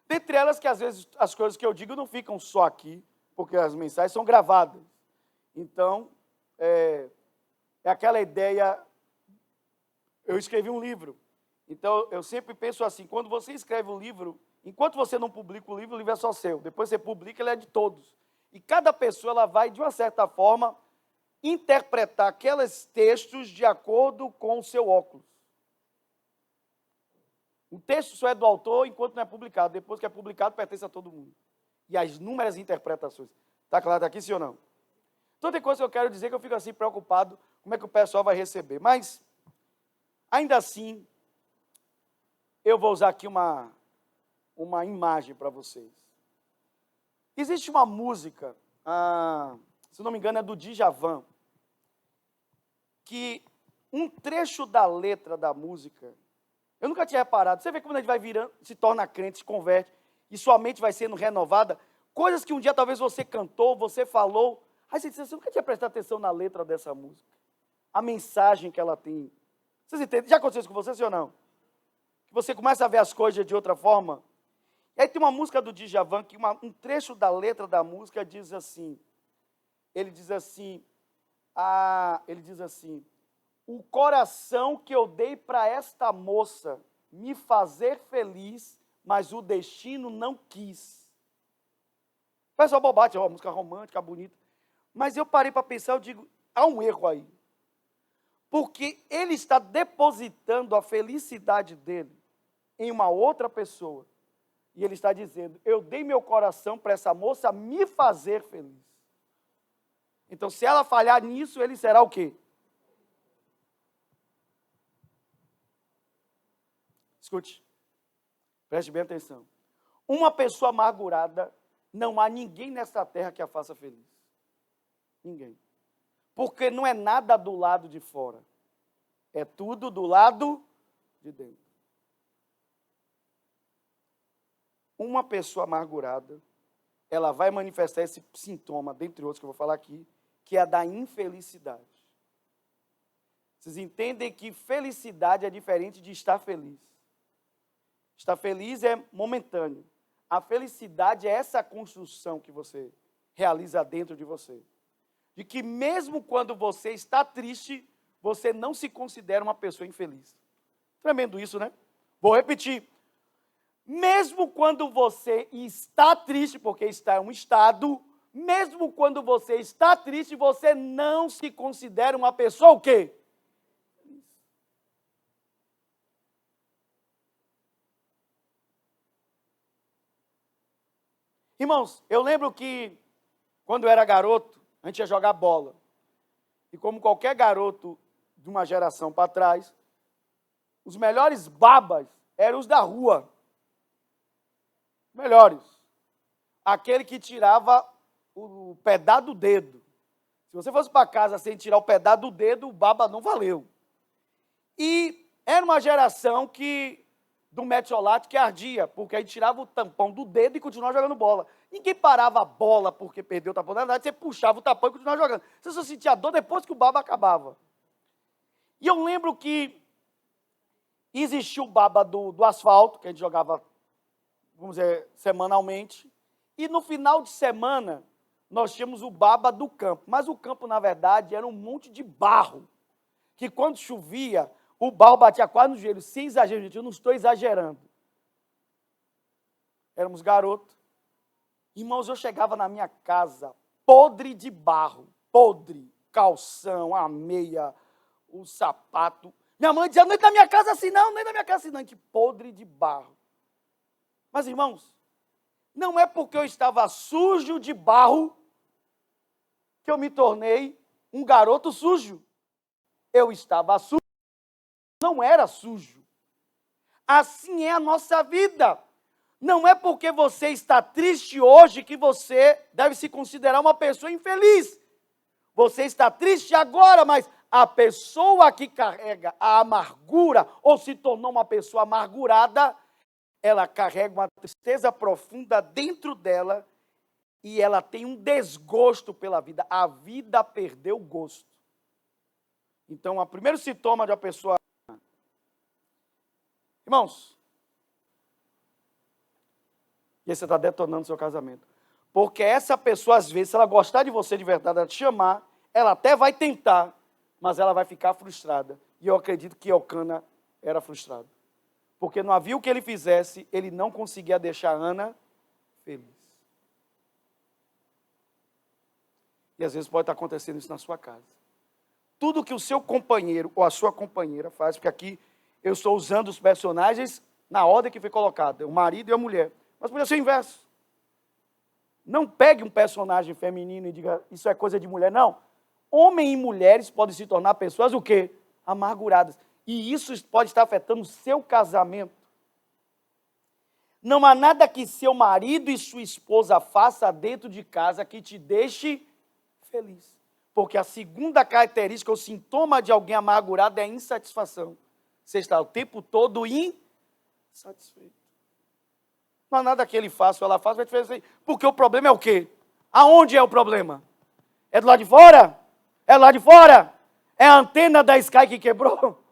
Dentre elas que às vezes as coisas que eu digo não ficam só aqui, porque as mensagens são gravadas. Então, é aquela ideia. Eu escrevi um livro. Então, eu sempre penso assim, quando você escreve um livro, enquanto você não publica o livro é só seu. Depois você publica, ele é de todos. E cada pessoa, ela vai, de uma certa forma, interpretar aqueles textos de acordo com o seu óculos. O texto só é do autor enquanto não é publicado. Depois que é publicado, pertence a todo mundo. E as inúmeras interpretações. Está claro daqui, sim ou não? Então tem coisa que eu quero dizer que eu fico assim preocupado como é que o pessoal vai receber. Mas, ainda assim, eu vou usar aqui uma imagem para vocês. Existe uma música, se não me engano é do Djavan, que um trecho da letra da música, eu nunca tinha reparado, você vê como a gente vai virando, se torna crente, se converte, e sua mente vai sendo renovada, coisas que um dia talvez você cantou, você falou, aí você disse, você nunca tinha prestado atenção na letra dessa música, a mensagem que ela tem. Vocês entendem? Já aconteceu isso com você, sim ou não? Que você começa a ver as coisas de outra forma. E aí tem uma música do Djavan, que um trecho da letra da música diz assim, ele diz assim, o coração que eu dei para esta moça me fazer feliz, mas o destino não quis. Parece uma bobagem, uma música romântica, bonita. Mas eu parei para pensar, eu digo, há um erro aí. Porque ele está depositando a felicidade dele em uma outra pessoa. E ele está dizendo, eu dei meu coração para essa moça me fazer feliz. Então, se ela falhar nisso, ele será o quê? Escute, preste bem atenção. Uma pessoa amargurada, não há ninguém nesta terra que a faça feliz. Ninguém. Porque não é nada do lado de fora. É tudo do lado de dentro. Uma pessoa amargurada, ela vai manifestar esse sintoma, dentre outros que eu vou falar aqui, que é a da infelicidade. Vocês entendem que felicidade é diferente de estar feliz. Estar feliz é momentâneo. A felicidade é essa construção que você realiza dentro de você. De que mesmo quando você está triste, você não se considera uma pessoa infeliz. Tremendo isso, né? Vou repetir. Mesmo quando você está triste, porque está em um estado, mesmo quando você está triste, você não se considera uma pessoa o quê? Irmãos, eu lembro que quando eu era garoto, a gente ia jogar bola. E como qualquer garoto de uma geração para trás, os melhores babas eram os da rua. Melhores. Aquele que tirava o pedaço do dedo. Se você fosse para casa sem tirar o pedaço do dedo, o baba não valeu. E era uma geração que do metiolate que ardia, porque aí tirava o tampão do dedo e continuava jogando bola. Ninguém parava a bola porque perdeu o tampão. Na verdade, você puxava o tampão e continuava jogando. Você só sentia dor depois que o baba acabava. E eu lembro que existia o baba do asfalto, que a gente jogava, vamos dizer, semanalmente. E no final de semana, nós tínhamos o baba do campo. Mas o campo, na verdade, era um monte de barro. Que quando chovia, o barro batia quase no joelho. Sem exagero, gente, eu não estou exagerando. Éramos garotos. Irmãos, eu chegava na minha casa podre de barro. Podre. Calção, a meia, o sapato. Minha mãe dizia, não entra na minha casa assim não, nem na minha casa assim não. Que podre de barro. Mas, irmãos, não é porque eu estava sujo de barro que eu me tornei um garoto sujo. Eu estava sujo, não era sujo. Assim é a nossa vida. Não é porque você está triste hoje que você deve se considerar uma pessoa infeliz. Você está triste agora, mas a pessoa que carrega a amargura ou se tornou uma pessoa amargurada, ela carrega uma tristeza profunda dentro dela e ela tem um desgosto pela vida. A vida perdeu o gosto. Então, o primeiro sintoma de uma pessoa... Irmãos, e aí você está detonando o seu casamento. Porque essa pessoa, às vezes, se ela gostar de você de verdade, ela te chamar, ela até vai tentar, mas ela vai ficar frustrada. E eu acredito que Elcana era frustrado. Porque não havia o que ele fizesse, ele não conseguia deixar Ana feliz. E às vezes pode estar acontecendo isso na sua casa. Tudo que o seu companheiro ou a sua companheira faz, porque aqui eu estou usando os personagens na ordem que foi colocada, o marido e a mulher. Mas podia ser o inverso. Não pegue um personagem feminino e diga, isso é coisa de mulher. Não. Homem e mulheres podem se tornar pessoas o quê? Amarguradas. E isso pode estar afetando o seu casamento. Não há nada que seu marido e sua esposa façam dentro de casa que te deixe feliz. Porque a segunda característica, o sintoma de alguém amargurado é a insatisfação. Você está o tempo todo insatisfeito. Não há nada que ele faça ou ela faça, vai te fazer. Porque o problema é o quê? Aonde é o problema? É do lado de fora? É do lado de fora? É a antena da Sky que quebrou?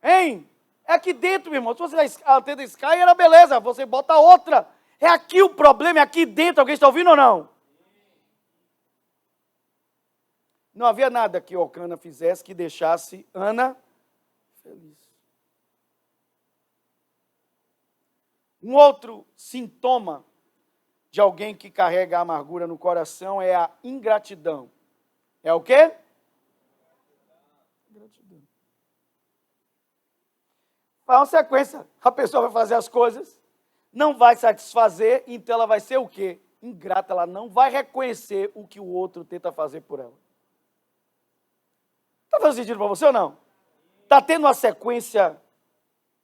Hein? É aqui dentro, meu irmão. Se fosse a antena da Sky, era beleza. Você bota outra. É aqui o problema, é aqui dentro. Alguém está ouvindo ou não? Não havia nada que Elcana fizesse que deixasse Ana feliz. Um outro sintoma de alguém que carrega a amargura no coração é a ingratidão. É o quê? Ingratidão. Vai uma sequência. A pessoa vai fazer as coisas, não vai satisfazer, então ela vai ser o quê? Ingrata. Ela não vai reconhecer o que o outro tenta fazer por ela. Está fazendo sentido para você ou não? Está tendo uma sequência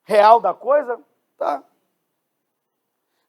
real da coisa? Tá.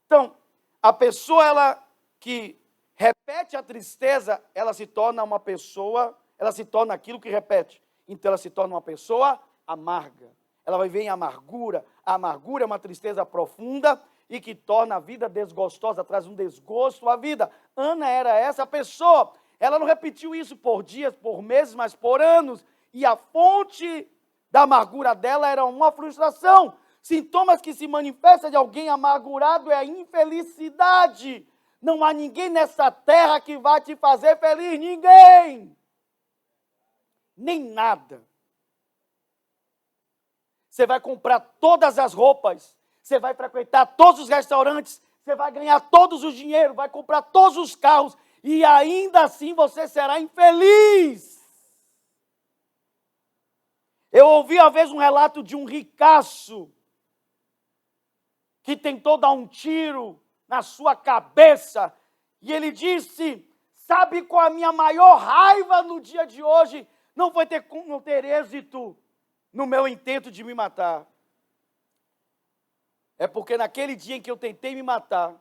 Então, a pessoa que repete a tristeza, ela se torna uma pessoa, ela se torna aquilo que repete. Então, ela se torna uma pessoa amarga. Ela vai viver em amargura. A amargura é uma tristeza profunda e que torna a vida desgostosa, traz um desgosto à vida. Ana era essa pessoa. Ela não repetiu isso por dias, por meses, mas por anos. E a fonte da amargura dela era uma frustração. Sintomas que se manifestam de alguém amargurado é a infelicidade. Não há ninguém nessa terra que vai te fazer feliz. Ninguém. Nem nada. Você vai comprar todas as roupas. Você vai frequentar todos os restaurantes. Você vai ganhar todos os dinheiros. Vai comprar todos os carros. E ainda assim você será infeliz. Eu ouvi uma vez um relato de um ricaço que tentou dar um tiro na sua cabeça. E ele disse, sabe qual é a minha maior raiva no dia de hoje? Não foi não ter êxito no meu intento de me matar. É porque naquele dia em que eu tentei me matar,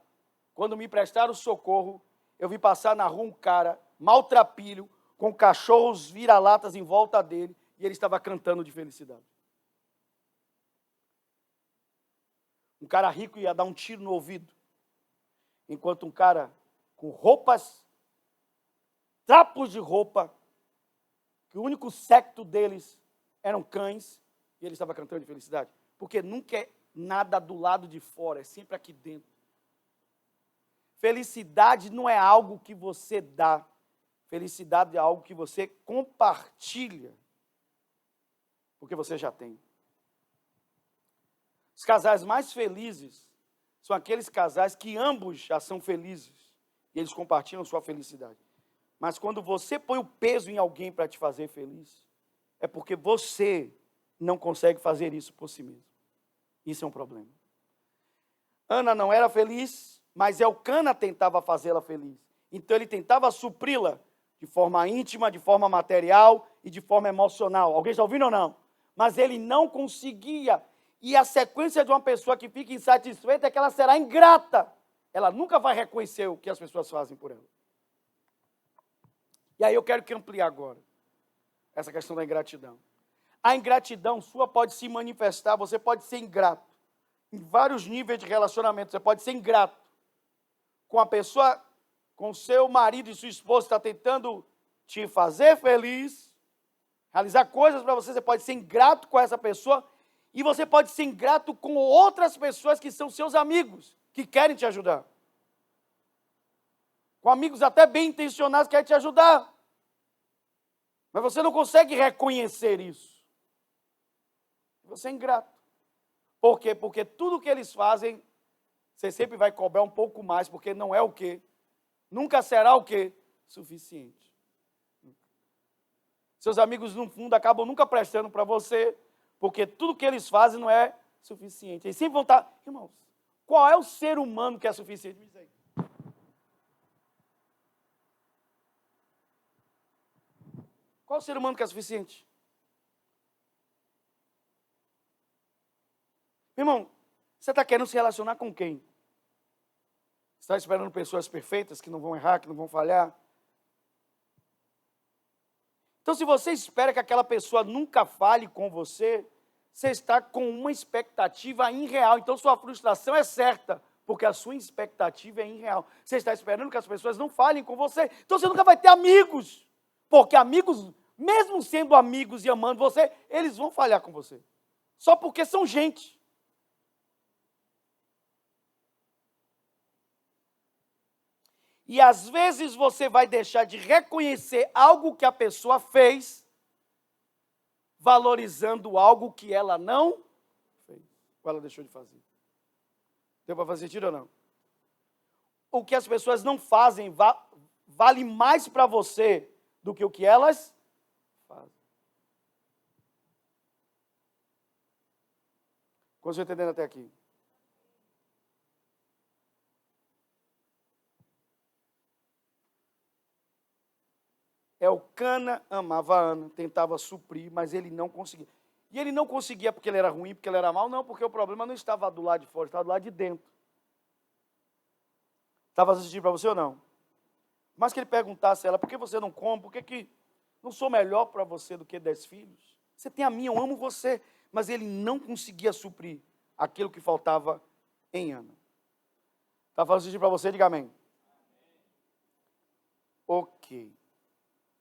quando me prestaram socorro, eu vi passar na rua um cara maltrapilho, com cachorros vira-latas em volta dele, e ele estava cantando de felicidade. Um cara rico ia dar um tiro no ouvido, enquanto um cara com roupas, trapos de roupa, que o único secto deles eram cães, e ele estava cantando de felicidade. Porque nunca é nada do lado de fora, é sempre aqui dentro. Felicidade não é algo que você dá, felicidade é algo que você compartilha, porque você já tem. Os casais mais felizes são aqueles casais que ambos já são felizes, e eles compartilham sua felicidade. Mas quando você põe o peso em alguém para te fazer feliz, é porque você não consegue fazer isso por si mesmo. Isso é um problema. Ana não era feliz, mas Elcana tentava fazê-la feliz. Então ele tentava supri-la de forma íntima, de forma material e de forma emocional. Alguém está ouvindo ou não? Mas ele não conseguia. E a sequência de uma pessoa que fica insatisfeita é que ela será ingrata. Ela nunca vai reconhecer o que as pessoas fazem por ela. E aí eu quero que amplie agora essa questão da ingratidão. A ingratidão sua pode se manifestar, você pode ser ingrato em vários níveis de relacionamento. Você pode ser ingrato com a pessoa, com seu marido e sua esposa, está tentando te fazer feliz, realizar coisas para você. Você pode ser ingrato com essa pessoa e você pode ser ingrato com outras pessoas que são seus amigos, que querem te ajudar. Com amigos até bem intencionados que querem te ajudar. Mas você não consegue reconhecer isso. Você é ingrato. Por quê? Porque tudo que eles fazem, você sempre vai cobrar um pouco mais, porque não é o quê? Nunca será o quê? Suficiente. Seus amigos, no fundo, acabam nunca prestando para você, porque tudo que eles fazem não é suficiente. Eles sempre vão estar... Irmãos, qual é o ser humano que é suficiente? Me diz aí. Qual é o ser humano que é suficiente? Irmão, você está querendo se relacionar com quem? Você está esperando pessoas perfeitas que não vão errar, que não vão falhar? Então, se você espera que aquela pessoa nunca fale com você, você está com uma expectativa irreal. Então, sua frustração é certa, porque a sua expectativa é irreal. Você está esperando que as pessoas não falem com você. Então, você nunca vai ter amigos. Porque amigos, mesmo sendo amigos e amando você, eles vão falhar com você. Só porque são gente. E às vezes você vai deixar de reconhecer algo que a pessoa fez, valorizando algo que ela não fez, ou ela deixou de fazer. Deu para fazer sentido ou não? O que as pessoas não fazem vale mais para você do que o que elas fazem. Como você está entendendo até aqui? Elcana amava a Ana, tentava suprir, mas ele não conseguia. E ele não conseguia porque ele era ruim, porque ele era mau, não, porque o problema não estava do lado de fora, estava do lado de dentro. Estava assistindo para você ou não? Mas que ele perguntasse a ela, por que você não come? Por que não sou melhor para você do que 10 filhos? Você tem a mim, eu amo você. Mas ele não conseguia suprir aquilo que faltava em Ana. Está falando assistindo para você? Diga amém. Ok.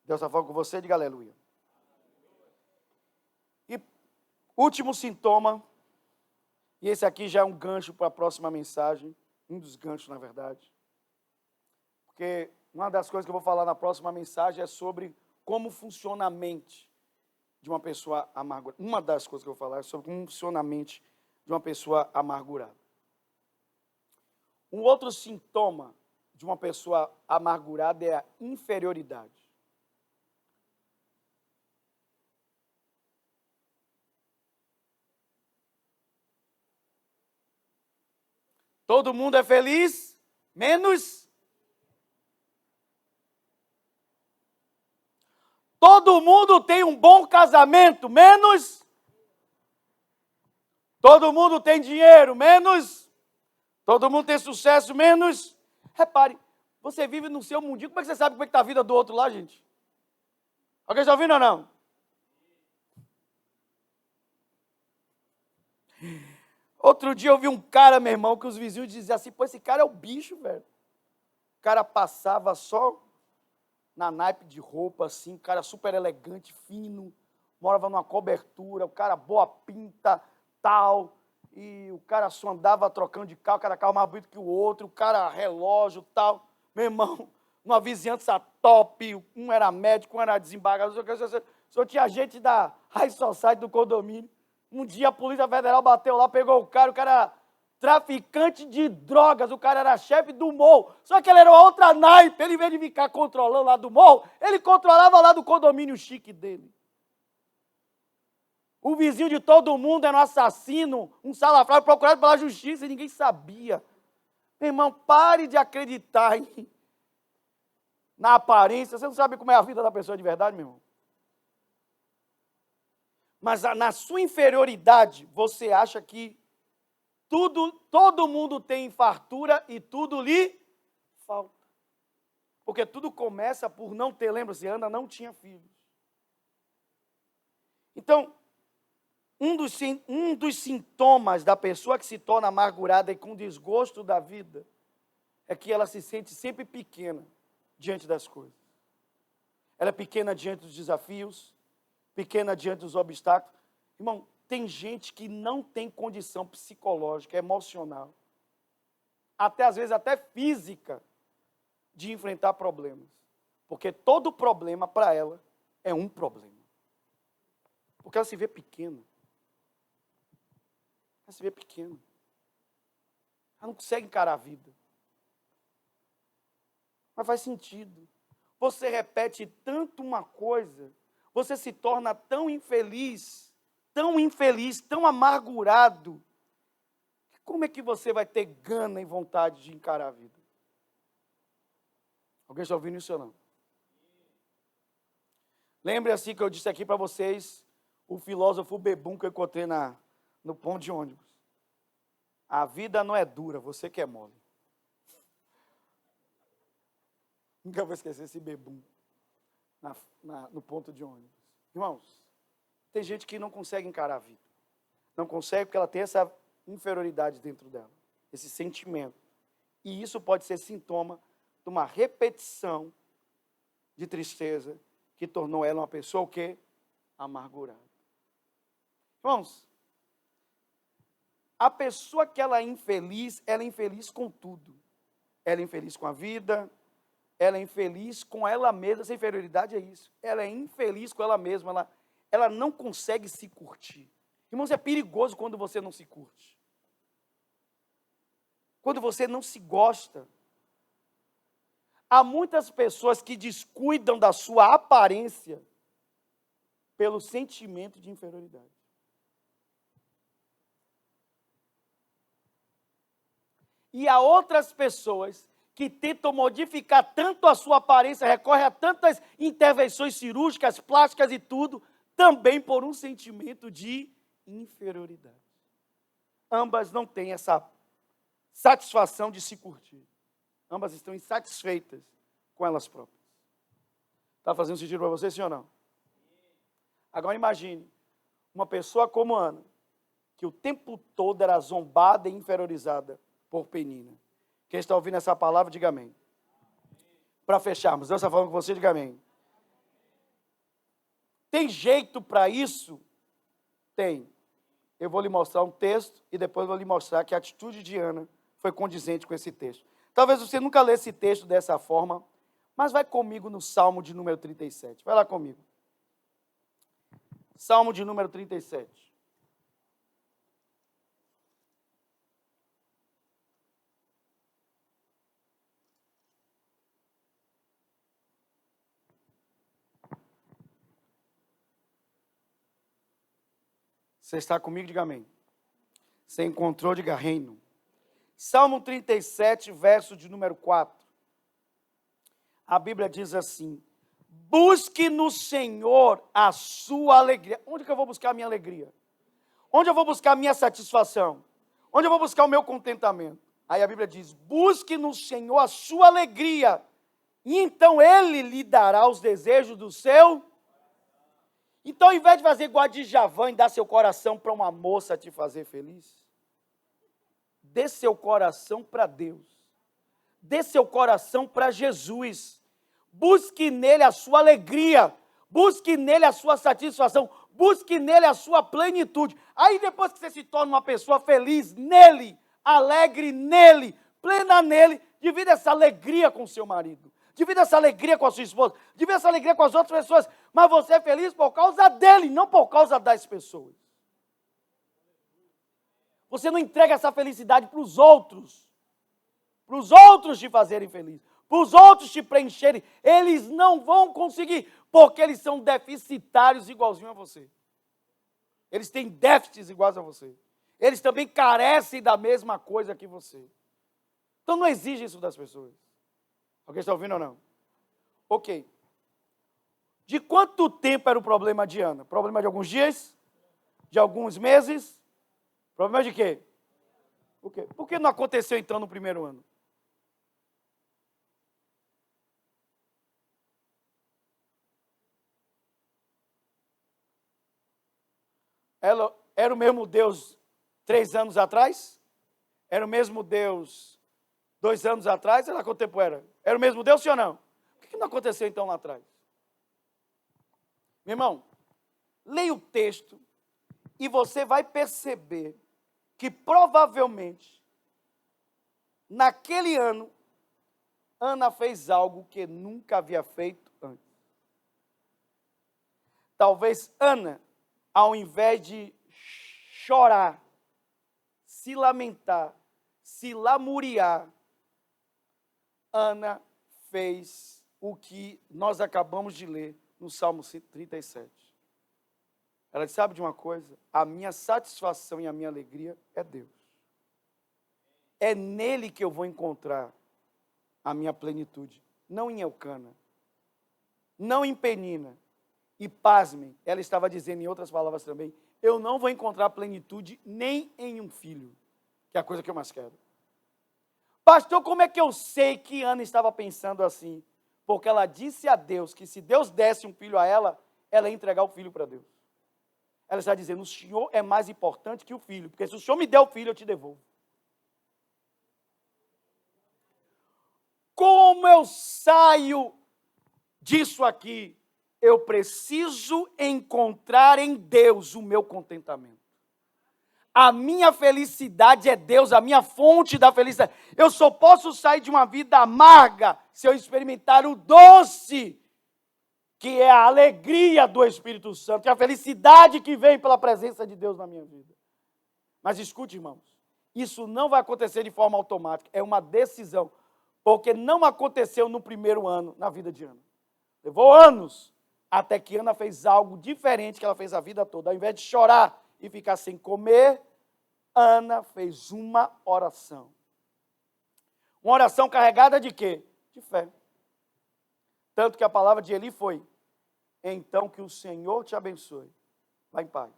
Deus está falando com você, diga aleluia. E último sintoma, e esse aqui já é um gancho para a próxima mensagem, um dos ganchos, na verdade. Porque uma das coisas que eu vou falar na próxima mensagem é sobre como funciona a mente de uma pessoa amargurada. Uma das coisas que eu vou falar é sobre como funciona a mente de uma pessoa amargurada. Um outro sintoma de uma pessoa amargurada é a inferioridade. Todo mundo é feliz, menos. Todo mundo tem um bom casamento, menos. Todo mundo tem dinheiro, menos. Todo mundo tem sucesso, menos. Repare, você vive no seu mundinho, como é que você sabe como é que está a vida do outro lá, gente? Alguém está ouvindo ou não? Outro dia eu vi um cara, meu irmão, que os vizinhos diziam assim, pô, esse cara é o bicho, velho. O cara passava só na naipe de roupa, assim, cara super elegante, fino, morava numa cobertura, o cara boa pinta, tal, e o cara só andava trocando de carro, cada carro mais bonito que o outro, o cara relógio, tal. Meu irmão, uma vizinhança top, um era médico, um era desembargador, só tinha gente da High Society do condomínio. Um dia a Polícia Federal bateu lá, pegou o cara era traficante de drogas, o cara era chefe do morro, só que ele era outra naipe, ele, em vez de ficar controlando lá do morro, ele controlava lá do condomínio chique dele. O vizinho de todo mundo era um assassino, um salafrário procurado pela justiça e ninguém sabia. Meu irmão, pare de acreditar na aparência, você não sabe como é a vida da pessoa de verdade, meu irmão. Mas na sua inferioridade, você acha que todo mundo tem fartura e tudo lhe falta. Porque tudo começa por não ter, lembra-se, Ana não tinha filhos. Então, um dos sintomas da pessoa que se torna amargurada e com desgosto da vida é que ela se sente sempre pequena diante das coisas. Ela é pequena diante dos desafios, pequena diante dos obstáculos. Irmão, tem gente que não tem condição psicológica, emocional, até às vezes até física, de enfrentar problemas. Porque todo problema para ela é um problema. Porque ela se vê pequena. Ela se vê pequena. Ela não consegue encarar a vida. Mas faz sentido. Você repete tanto uma coisa, você se torna tão infeliz, tão amargurado. Como é que você vai ter gana e vontade de encarar a vida? Alguém está ouvindo isso ou não? Lembre assim que eu disse aqui para vocês, o filósofo bebum que eu encontrei no ponto de ônibus. A vida não é dura, você que é mole. Nunca vou esquecer esse bebum no ponto de ônibus. Irmãos, tem gente que não consegue encarar a vida. Não consegue porque ela tem essa inferioridade dentro dela, esse sentimento. E isso pode ser sintoma de uma repetição de tristeza que tornou ela uma pessoa o quê? Amargurada. Irmãos, a pessoa que ela é infeliz com tudo. Ela é infeliz com a vida, ela é infeliz com ela mesma. Essa inferioridade é isso. Ela é infeliz com ela mesma, ela não consegue se curtir. Irmãos, é perigoso quando você não se curte. Quando você não se gosta. Há muitas pessoas que descuidam da sua aparência pelo sentimento de inferioridade. E há outras pessoas que tentam modificar tanto a sua aparência, recorrem a tantas intervenções cirúrgicas, plásticas e tudo, também por um sentimento de inferioridade. Ambas não têm essa satisfação de se curtir. Ambas estão insatisfeitas com elas próprias. Está fazendo sentido para você, sim ou não? Agora imagine, uma pessoa como Ana, que o tempo todo era zombada e inferiorizada por Penina. Quem está ouvindo essa palavra, diga amém. Para fecharmos, Deus está falando com você, diga amém. Tem jeito para isso? Tem. Eu vou lhe mostrar um texto e depois vou lhe mostrar que a atitude de Ana foi condizente com esse texto. Talvez você nunca lê esse texto dessa forma, mas vai comigo no Salmo de número 37. Vai lá comigo. Salmo de número 37. Você está comigo? Diga amém. Você encontrou? Diga reino. Salmo 37, verso de número 4. A Bíblia diz assim: busque no Senhor a sua alegria. Onde que eu vou buscar a minha alegria? Onde eu vou buscar a minha satisfação? Onde eu vou buscar o meu contentamento? Aí a Bíblia diz: busque no Senhor a sua alegria, e então Ele lhe dará os desejos do seu. Então, ao invés de fazer igual a Djavan e dar seu coração para uma moça te fazer feliz, dê seu coração para Deus. Dê seu coração para Jesus. Busque nele a sua alegria. Busque nele a sua satisfação. Busque nele a sua plenitude. Aí depois que você se torna uma pessoa feliz nele, alegre nele, plena nele, divida essa alegria com seu marido. Divida essa alegria com a sua esposa. Divida essa alegria com as outras pessoas. Mas você é feliz por causa dele, não por causa das pessoas. Você não entrega essa felicidade para os outros te fazerem feliz, para os outros te preencherem. Eles não vão conseguir, porque eles são deficitários igualzinho a você. Eles têm déficits iguais a você. Eles também carecem da mesma coisa que você. Então não exige isso das pessoas. Alguém está ouvindo ou não? Ok. De quanto tempo era o problema de Ana? Problema de alguns dias? De alguns meses? Problema de quê? Por quê? Por que não aconteceu então no primeiro ano? Ela era o mesmo Deus 3 anos atrás? Era o mesmo Deus 2 anos atrás? Sei lá quanto tempo era. Era o mesmo Deus, sim ou não? Por que não aconteceu então lá atrás? Meu irmão, leia o texto e você vai perceber que provavelmente, naquele ano, Ana fez algo que nunca havia feito antes. Talvez Ana, ao invés de chorar, se lamentar, se lamuriar, Ana fez o que nós acabamos de ler no Salmo 37. Ela disse, sabe de uma coisa? A minha satisfação e a minha alegria é Deus. É nele que eu vou encontrar a minha plenitude. Não em Elcana, não em Penina. E pasmem, ela estava dizendo em outras palavras também, eu não vou encontrar plenitude nem em um filho, que é a coisa que eu mais quero. Pastor, como é que eu sei que Ana estava pensando assim? Porque ela disse a Deus que se Deus desse um filho a ela, ela ia entregar o filho para Deus. Ela está dizendo, o Senhor é mais importante que o filho, porque se o Senhor me der o filho, eu te devolvo. Como eu saio disso aqui? Eu preciso encontrar em Deus o meu contentamento. A minha felicidade é Deus, a minha fonte da felicidade. Eu só posso sair de uma vida amarga se eu experimentar o doce, que é a alegria do Espírito Santo, que é a felicidade que vem pela presença de Deus na minha vida. Mas escute, irmãos, isso não vai acontecer de forma automática, é uma decisão, porque não aconteceu no primeiro ano na vida de Ana. Levou anos, até que Ana fez algo diferente que ela fez a vida toda. Ao invés de chorar e ficar sem comer, Ana fez uma oração. Uma oração carregada de quê? De fé. Tanto que a palavra de Eli foi, então que o Senhor te abençoe. Vá em paz.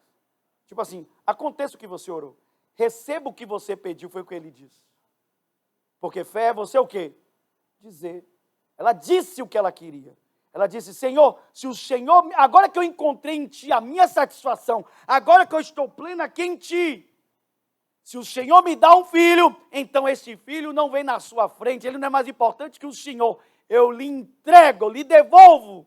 Tipo assim, aconteça o que você orou. Receba o que você pediu, foi o que ele disse. Porque fé é você o quê? Dizer. Ela disse o que ela queria. Ela disse, Senhor, se o Senhor, agora que eu encontrei em Ti a minha satisfação, agora que eu estou plena aqui em Ti, se o Senhor me dá um filho, então este filho não vem na sua frente, ele não é mais importante que o Senhor. Eu lhe entrego, eu lhe devolvo.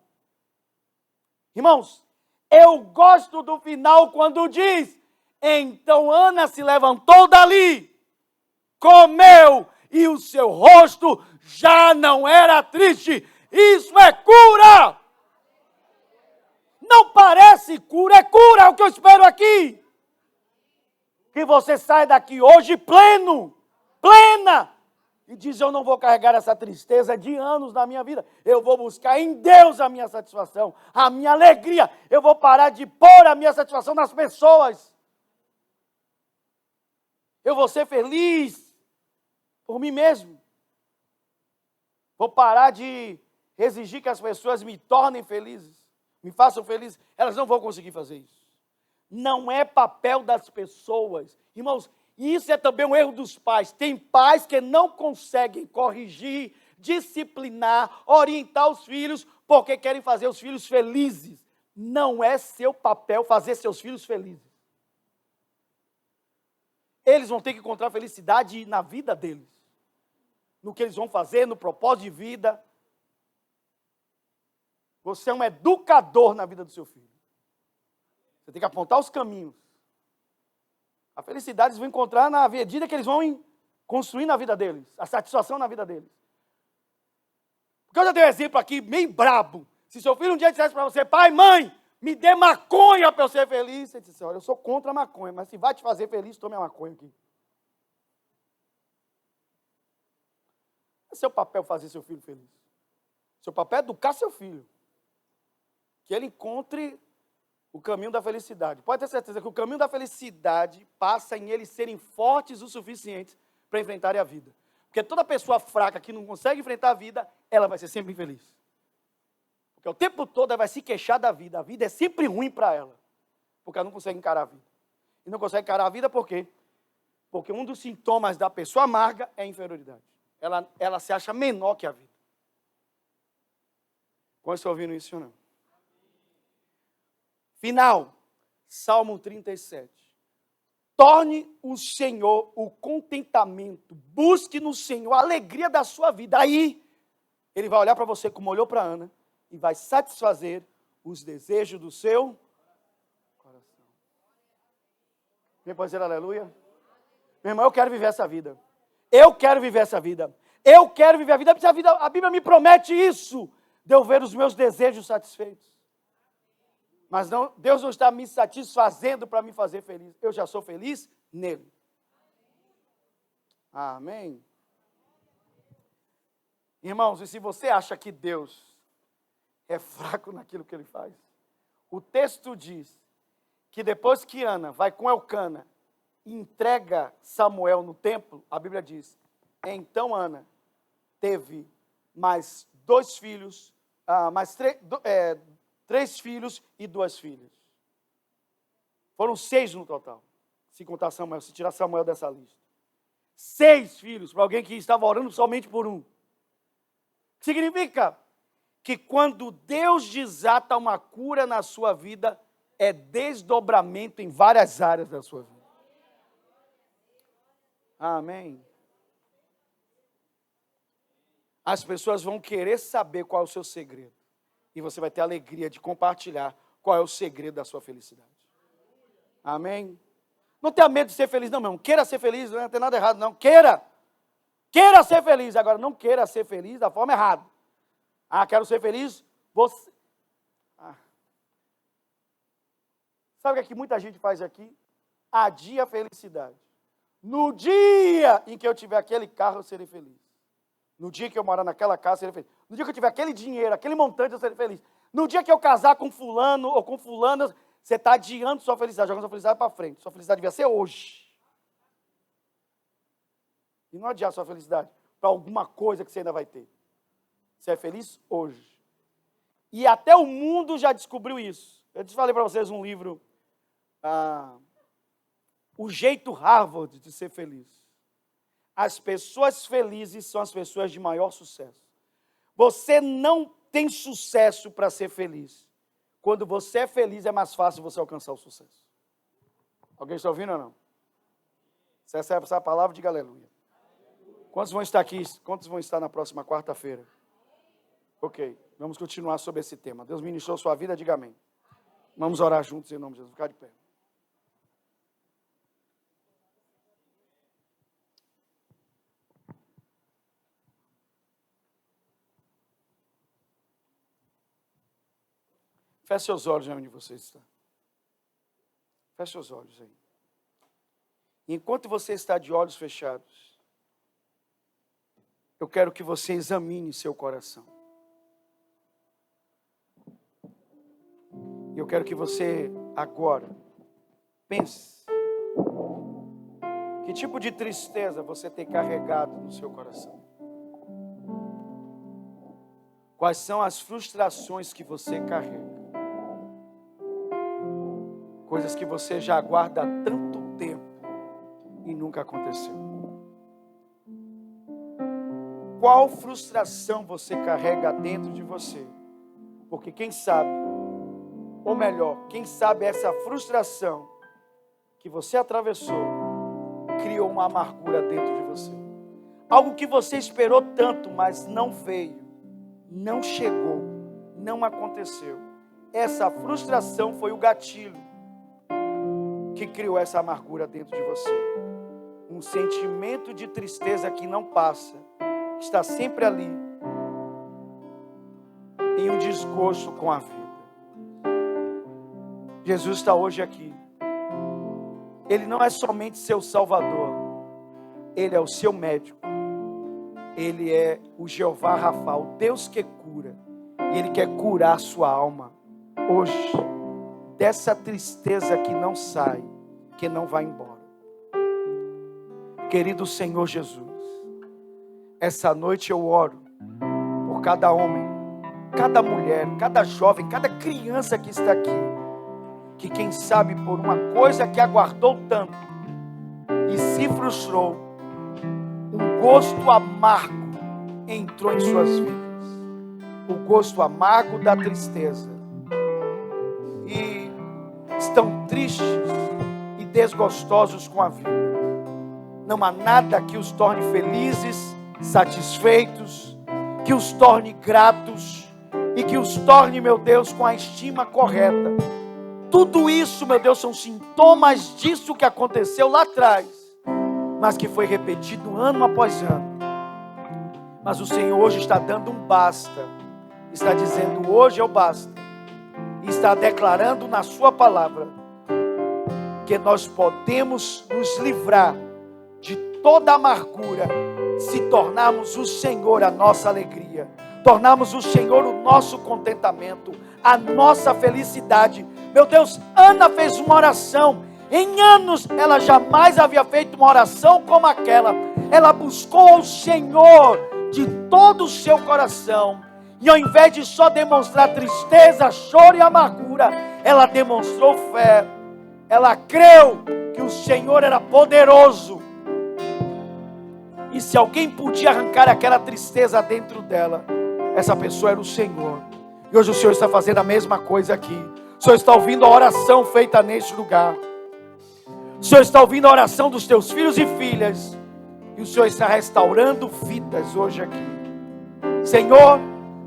Irmãos, eu gosto do final quando diz, então Ana se levantou dali, comeu, e o seu rosto já não era triste. Isso é cura! Não parece cura, é cura, é o que eu espero aqui. Que você saia daqui hoje pleno, plena, e diz, eu não vou carregar essa tristeza de anos na minha vida. Eu vou buscar em Deus a minha satisfação, a minha alegria. Eu vou parar de pôr a minha satisfação nas pessoas. Eu vou ser feliz por mim mesmo. Vou parar de exigir que as pessoas me tornem felizes, me façam felizes. Elas não vão conseguir fazer isso. Não é papel das pessoas. Irmãos, isso é também um erro dos pais. Tem pais que não conseguem corrigir, disciplinar, orientar os filhos, porque querem fazer os filhos felizes. Não é seu papel fazer seus filhos felizes. eles vão ter que encontrar felicidade na vida deles. No que eles vão fazer, no propósito de vida. Você é um educador na vida do seu filho. Você tem que apontar os caminhos. A felicidade eles vão encontrar na medida que eles vão construir na vida deles. A satisfação na vida deles. Porque eu já dei um exemplo aqui, meio brabo. Se seu filho um dia dissesse para você, pai, mãe, me dê maconha para eu ser feliz. Você disse, olha, eu sou contra a maconha, mas se vai te fazer feliz, tome a maconha aqui. É seu papel fazer seu filho feliz. Seu papel é educar seu filho. Que ele encontre o caminho da felicidade. Pode ter certeza que o caminho da felicidade passa em eles serem fortes o suficiente para enfrentarem a vida. Porque toda pessoa fraca que não consegue enfrentar a vida, ela vai ser sempre infeliz. Porque o tempo todo ela vai se queixar da vida. A vida é sempre ruim para ela. Porque ela não consegue encarar a vida. E não consegue encarar a vida por quê? Porque um dos sintomas da pessoa amarga é a inferioridade. Ela se acha menor que a vida. Quando estão ouvindo isso ou não? Final, Salmo 37. Torne o Senhor o contentamento, busque no Senhor a alegria da sua vida. Aí, Ele vai olhar para você como olhou para Ana e vai satisfazer os desejos do seu coração. Quem pode dizer aleluia? Meu irmão, eu quero viver essa vida. Eu quero viver essa vida. Eu quero viver a vida, porque a Bíblia me promete isso, de eu ver os meus desejos satisfeitos. Mas não, Deus não está me satisfazendo para me fazer feliz. Eu já sou feliz nele. Amém. Irmãos, e se você acha que Deus é fraco naquilo que Ele faz, o texto diz que depois que Ana vai com Elcana e entrega Samuel no templo, a Bíblia diz, então Ana teve mais 2 filhos, três filhos e 2 filhas. Foram 6 no total, se contar Samuel, se tirar Samuel dessa lista. 6 filhos para alguém que estava orando somente por um. Significa que quando Deus desata uma cura na sua vida, é desdobramento em várias áreas da sua vida. Amém. As pessoas vão querer saber qual é o seu segredo. E você vai ter a alegria de compartilhar qual é o segredo da sua felicidade. Amém? Não tenha medo de ser feliz, não, meu irmão. Queira ser feliz, não tem nada errado, não. Queira ser feliz. Agora, não queira ser feliz da forma errada. Ah, quero ser feliz, você... Sabe o que muita gente faz aqui? Adia a felicidade. No dia em que eu tiver aquele carro, eu serei feliz. No dia que eu morar naquela casa, eu serei feliz. No dia que eu tiver aquele dinheiro, aquele montante, eu serei feliz. No dia que eu casar com fulano ou com fulana, você está adiando sua felicidade, jogando sua felicidade para frente. Sua felicidade devia ser hoje. E não adiar sua felicidade para alguma coisa que você ainda vai ter. Você é feliz hoje. E até o mundo já descobriu isso. Eu te falei para vocês um livro, O Jeito Harvard de Ser Feliz. As pessoas felizes são as pessoas de maior sucesso. Você não tem sucesso para ser feliz. Quando você é feliz, é mais fácil você alcançar o sucesso. Alguém está ouvindo ou não? Se essa é essa palavra, diga aleluia. Quantos vão estar aqui? Quantos vão estar na próxima quarta-feira? Ok, vamos continuar sobre esse tema. Deus ministrou sua vida, diga amém. Vamos orar juntos em nome de Jesus. Ficar de pé. Feche seus olhos onde você está. Feche seus olhos aí. Enquanto você está de olhos fechados, eu quero que você examine seu coração. Eu quero que você agora pense. Que tipo de tristeza você tem carregado no seu coração? Quais são as frustrações que você carrega? Coisas que você já aguarda há tanto tempo e nunca aconteceu. Qual frustração você carrega dentro de você? Porque quem sabe, ou melhor, quem sabe essa frustração que você atravessou criou uma amargura dentro de você. Algo que você esperou tanto, mas não veio, não chegou, não aconteceu. Essa frustração foi o gatilho que criou essa amargura dentro de você. Um sentimento de tristeza que não passa, está sempre ali, em um desgosto com a vida. Jesus está hoje aqui. Ele não é somente seu Salvador, Ele é o seu médico. Ele é o Jeová Rafa, o Deus que cura. E Ele quer curar a sua alma hoje, dessa tristeza que não sai, que não vai embora. Querido Senhor Jesus, essa noite eu oro por cada homem, cada mulher, cada jovem, cada criança que está aqui, que quem sabe por uma coisa que aguardou tanto e se frustrou, um gosto amargo entrou em suas vidas. O gosto amargo da tristeza. E estão tristes e desgostosos com a vida. Não há nada que os torne felizes, satisfeitos, que os torne gratos e que os torne, meu Deus, com a estima correta. Tudo isso, meu Deus, são sintomas disso que aconteceu lá atrás, mas que foi repetido ano após ano. Mas o Senhor hoje está dando um basta, está dizendo hoje é o basta, e está declarando na sua palavra que nós podemos nos livrar de toda amargura, se tornarmos o Senhor a nossa alegria, tornarmos o Senhor o nosso contentamento, a nossa felicidade. Meu Deus, Ana fez uma oração, em anos ela jamais havia feito uma oração como aquela. Ela buscou ao Senhor de todo o seu coração, e ao invés de só demonstrar tristeza, choro e amargura, ela demonstrou fé. Ela creu que o Senhor era poderoso, e se alguém podia arrancar aquela tristeza dentro dela, essa pessoa era o Senhor. E hoje o Senhor está fazendo a mesma coisa aqui. O Senhor está ouvindo a oração feita neste lugar. O Senhor está ouvindo a oração dos teus filhos e filhas, e o Senhor está restaurando vidas hoje aqui. Senhor,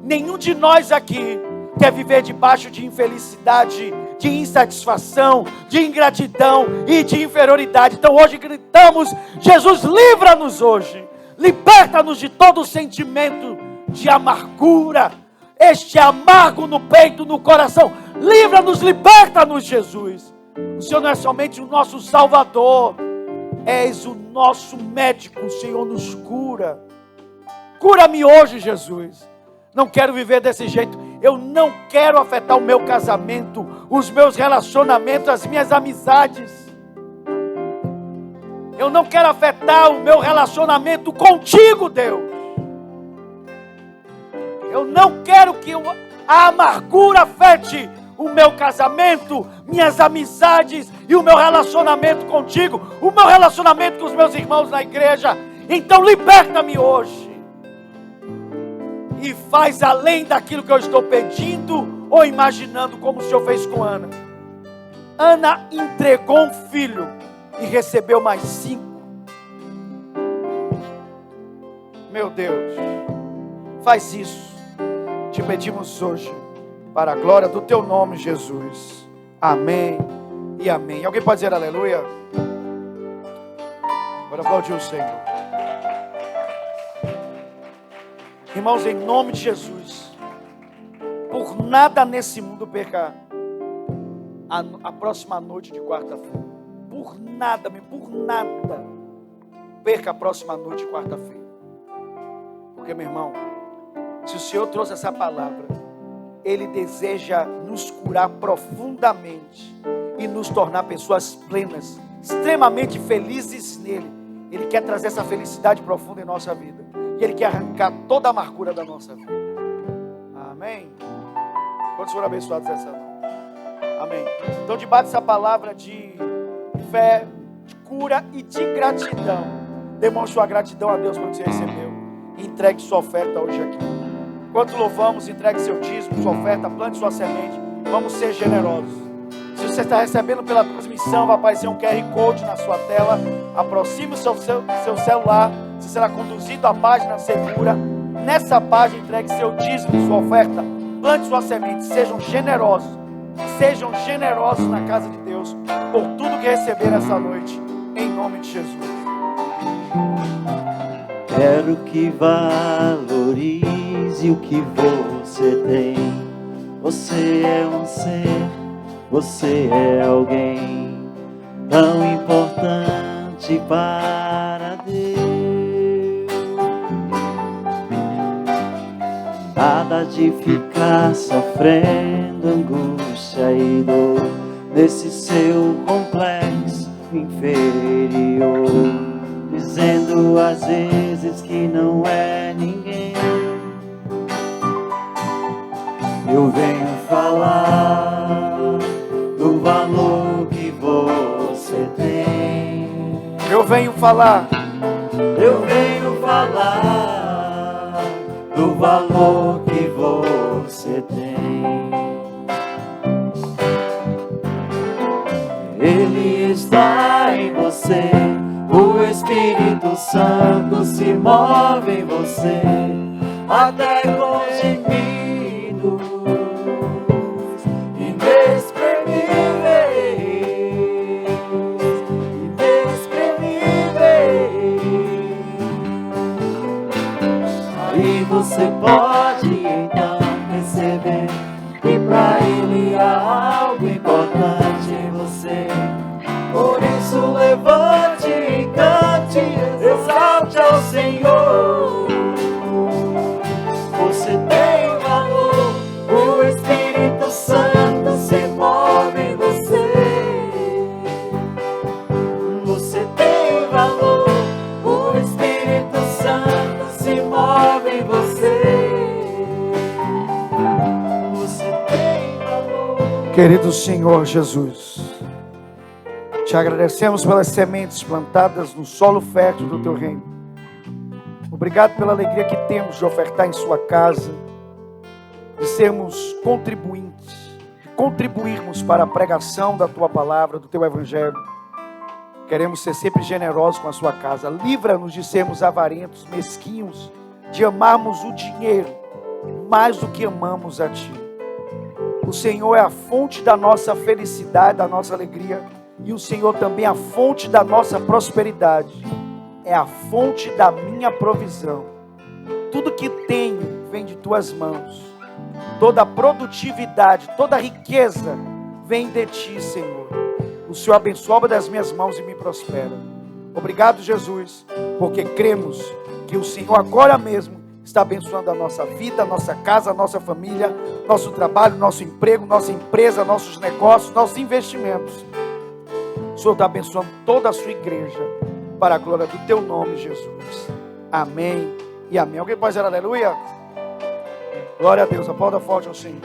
nenhum de nós aqui quer viver debaixo de infelicidade, de insatisfação, de ingratidão e de inferioridade. Então hoje gritamos: Jesus, livra-nos hoje, liberta-nos de todo sentimento de amargura, este amargo no peito, no coração. Livra-nos, liberta-nos, Jesus. O Senhor não é somente o nosso Salvador, és o nosso médico. O Senhor nos cura. Cura-me hoje, Jesus. Não quero viver desse jeito. Eu não quero afetar o meu casamento, os meus relacionamentos, as minhas amizades. Eu não quero afetar o meu relacionamento contigo, Deus. Eu não quero que a amargura afete o meu casamento, minhas amizades e o meu relacionamento contigo, o meu relacionamento com os meus irmãos na igreja. Então liberta-me hoje e faz além daquilo que eu estou pedindo ou imaginando, como o Senhor fez com Ana. Ana entregou um filho e recebeu mais 5. Meu Deus, faz isso, te pedimos hoje, para a glória do teu nome, Jesus. Amém e amém. Alguém pode dizer aleluia? Agora aplaudir o Senhor. Irmãos, em nome de Jesus, por nada nesse mundo perca a próxima noite de quarta-feira. Por nada, perca a próxima noite de quarta-feira. Porque, meu irmão, se o Senhor trouxe essa palavra, Ele deseja nos curar profundamente e nos tornar pessoas plenas, extremamente felizes nele. Ele quer trazer essa felicidade profunda em nossa vida. E Ele quer arrancar toda a amargura da nossa vida. Amém? Quantos foram abençoados essa noite? Amém. Então, debaixo dessa palavra de fé, de cura e de gratidão, demonstre sua gratidão a Deus pelo que você recebeu. E entregue sua oferta hoje aqui. Enquanto louvamos, entregue seu dízimo, sua oferta, plante sua semente. Vamos ser generosos. Se você está recebendo pela transmissão, vai aparecer um QR Code na sua tela. aproxime o seu celular, você será conduzido à página segura. Nessa página entregue seu dízimo, sua oferta, plante sua semente, sejam generosos na casa de Deus, por tudo que receber essa noite, em nome de Jesus. Quero que valorize o que você tem. Você é um ser, você é alguém tão importante para Deus. Nada de ficar sofrendo angústia e dor nesse seu complexo inferior, dizendo às vezes que não é ninguém. Eu venho falar do valor que você tem. Eu venho falar do valor que você tem. Ele está em você, o Espírito Santo se move em você, até com gemidos inexprimíveis. Você pode então perceber que pra Ele há algo importante em você. Por isso levante e cante, exalte ao Senhor. Você tem valor, o Espírito Santo se move em você. Você tem valor, o Espírito Santo se move em você. Querido Senhor Jesus, te agradecemos pelas sementes plantadas no solo fértil do Teu reino. Obrigado pela alegria que temos de ofertar em Sua casa, de sermos contribuintes, de contribuirmos para a pregação da Tua palavra, do Teu Evangelho. Queremos ser sempre generosos com a Sua casa. Livra-nos de sermos avarentos, mesquinhos, de amarmos o dinheiro mais do que amamos a Ti. O Senhor é a fonte da nossa felicidade, da nossa alegria. E o Senhor também é a fonte da nossa prosperidade. É a fonte da minha provisão. Tudo que tenho vem de Tuas mãos. Toda produtividade, toda riqueza vem de Ti, Senhor. O Senhor abençoa a obra das minhas mãos e me prospera. Obrigado, Jesus, porque cremos que o Senhor agora mesmo está abençoando a nossa vida, a nossa casa, a nossa família, nosso trabalho, nosso emprego, nossa empresa, nossos negócios, nossos investimentos. O Senhor está abençoando toda a sua igreja, para a glória do Teu nome, Jesus. Amém e amém. Alguém pode dizer aleluia? Glória a Deus, aplauda forte ao Senhor.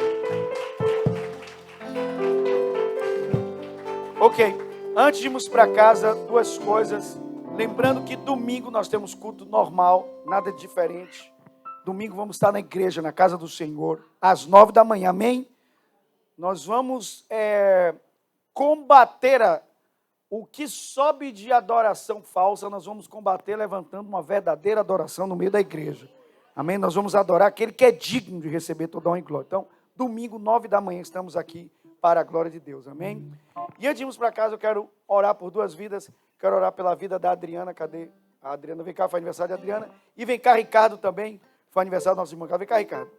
Ok, antes de irmos para casa, duas coisas. Lembrando que domingo nós temos culto normal, nada de diferente. Domingo vamos estar na igreja, na casa do Senhor, às 9 da manhã, amém? Nós vamos combater o que sobe de adoração falsa, nós vamos combater levantando uma verdadeira adoração no meio da igreja. Amém? Nós vamos adorar aquele que é digno de receber toda a honra e glória. Então, domingo, 9 da manhã, estamos aqui para a glória de Deus. Amém? E antes de irmos para casa, eu quero orar por duas vidas. Quero orar pela vida da Adriana. Cadê a Adriana? Vem cá, foi aniversário da Adriana. E vem cá, Ricardo, também. Foi aniversário do nosso irmão. Vem cá, Ricardo.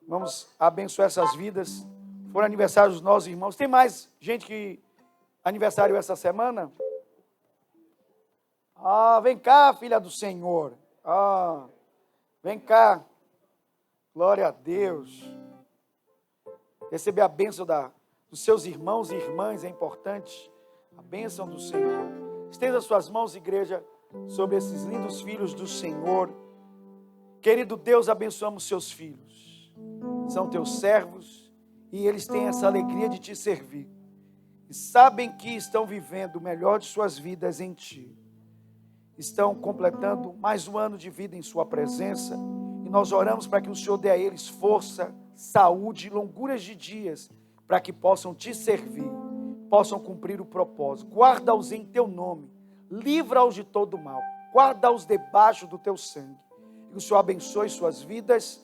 Vamos abençoar essas vidas. Foram aniversários dos nossos irmãos. Tem mais gente que aniversário essa semana? Vem cá, filha do Senhor. Vem cá. Glória a Deus. Receber a bênção dos seus irmãos e irmãs é importante. A bênção do Senhor. Estenda suas mãos, igreja, sobre esses lindos filhos do Senhor. Querido Deus, abençoamos seus filhos. São teus servos e eles têm essa alegria de te servir. E sabem que estão vivendo o melhor de suas vidas em ti. Estão completando mais um ano de vida em sua presença. E nós oramos para que o Senhor dê a eles força, saúde e longuras de dias, para que possam te servir, possam cumprir o propósito. Guarda-os em teu nome. livra-os de todo mal, guarda-os debaixo do teu sangue. Que o Senhor abençoe suas vidas,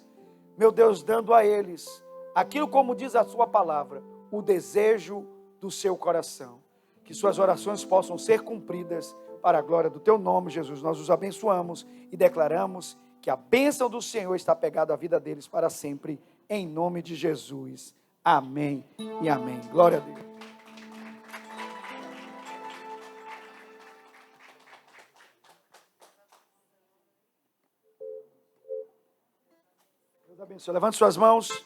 meu Deus, dando a eles aquilo, como diz a sua palavra, o desejo do seu coração. Que suas orações possam ser cumpridas para a glória do teu nome, Jesus. Nós os abençoamos e declaramos que a bênção do Senhor está pegada à vida deles para sempre, em nome de Jesus. Amém e amém. Glória a Deus. Deus abençoe. Levante suas mãos.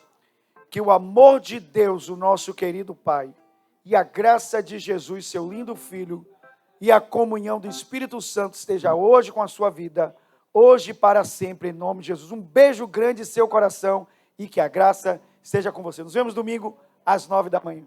Que o amor de Deus, o nosso querido Pai, e a graça de Jesus, seu lindo Filho, e a comunhão do Espírito Santo esteja hoje com a sua vida, hoje e para sempre, em nome de Jesus. Um beijo grande em seu coração e que a graça esteja com você. Nos vemos domingo às 9 da manhã.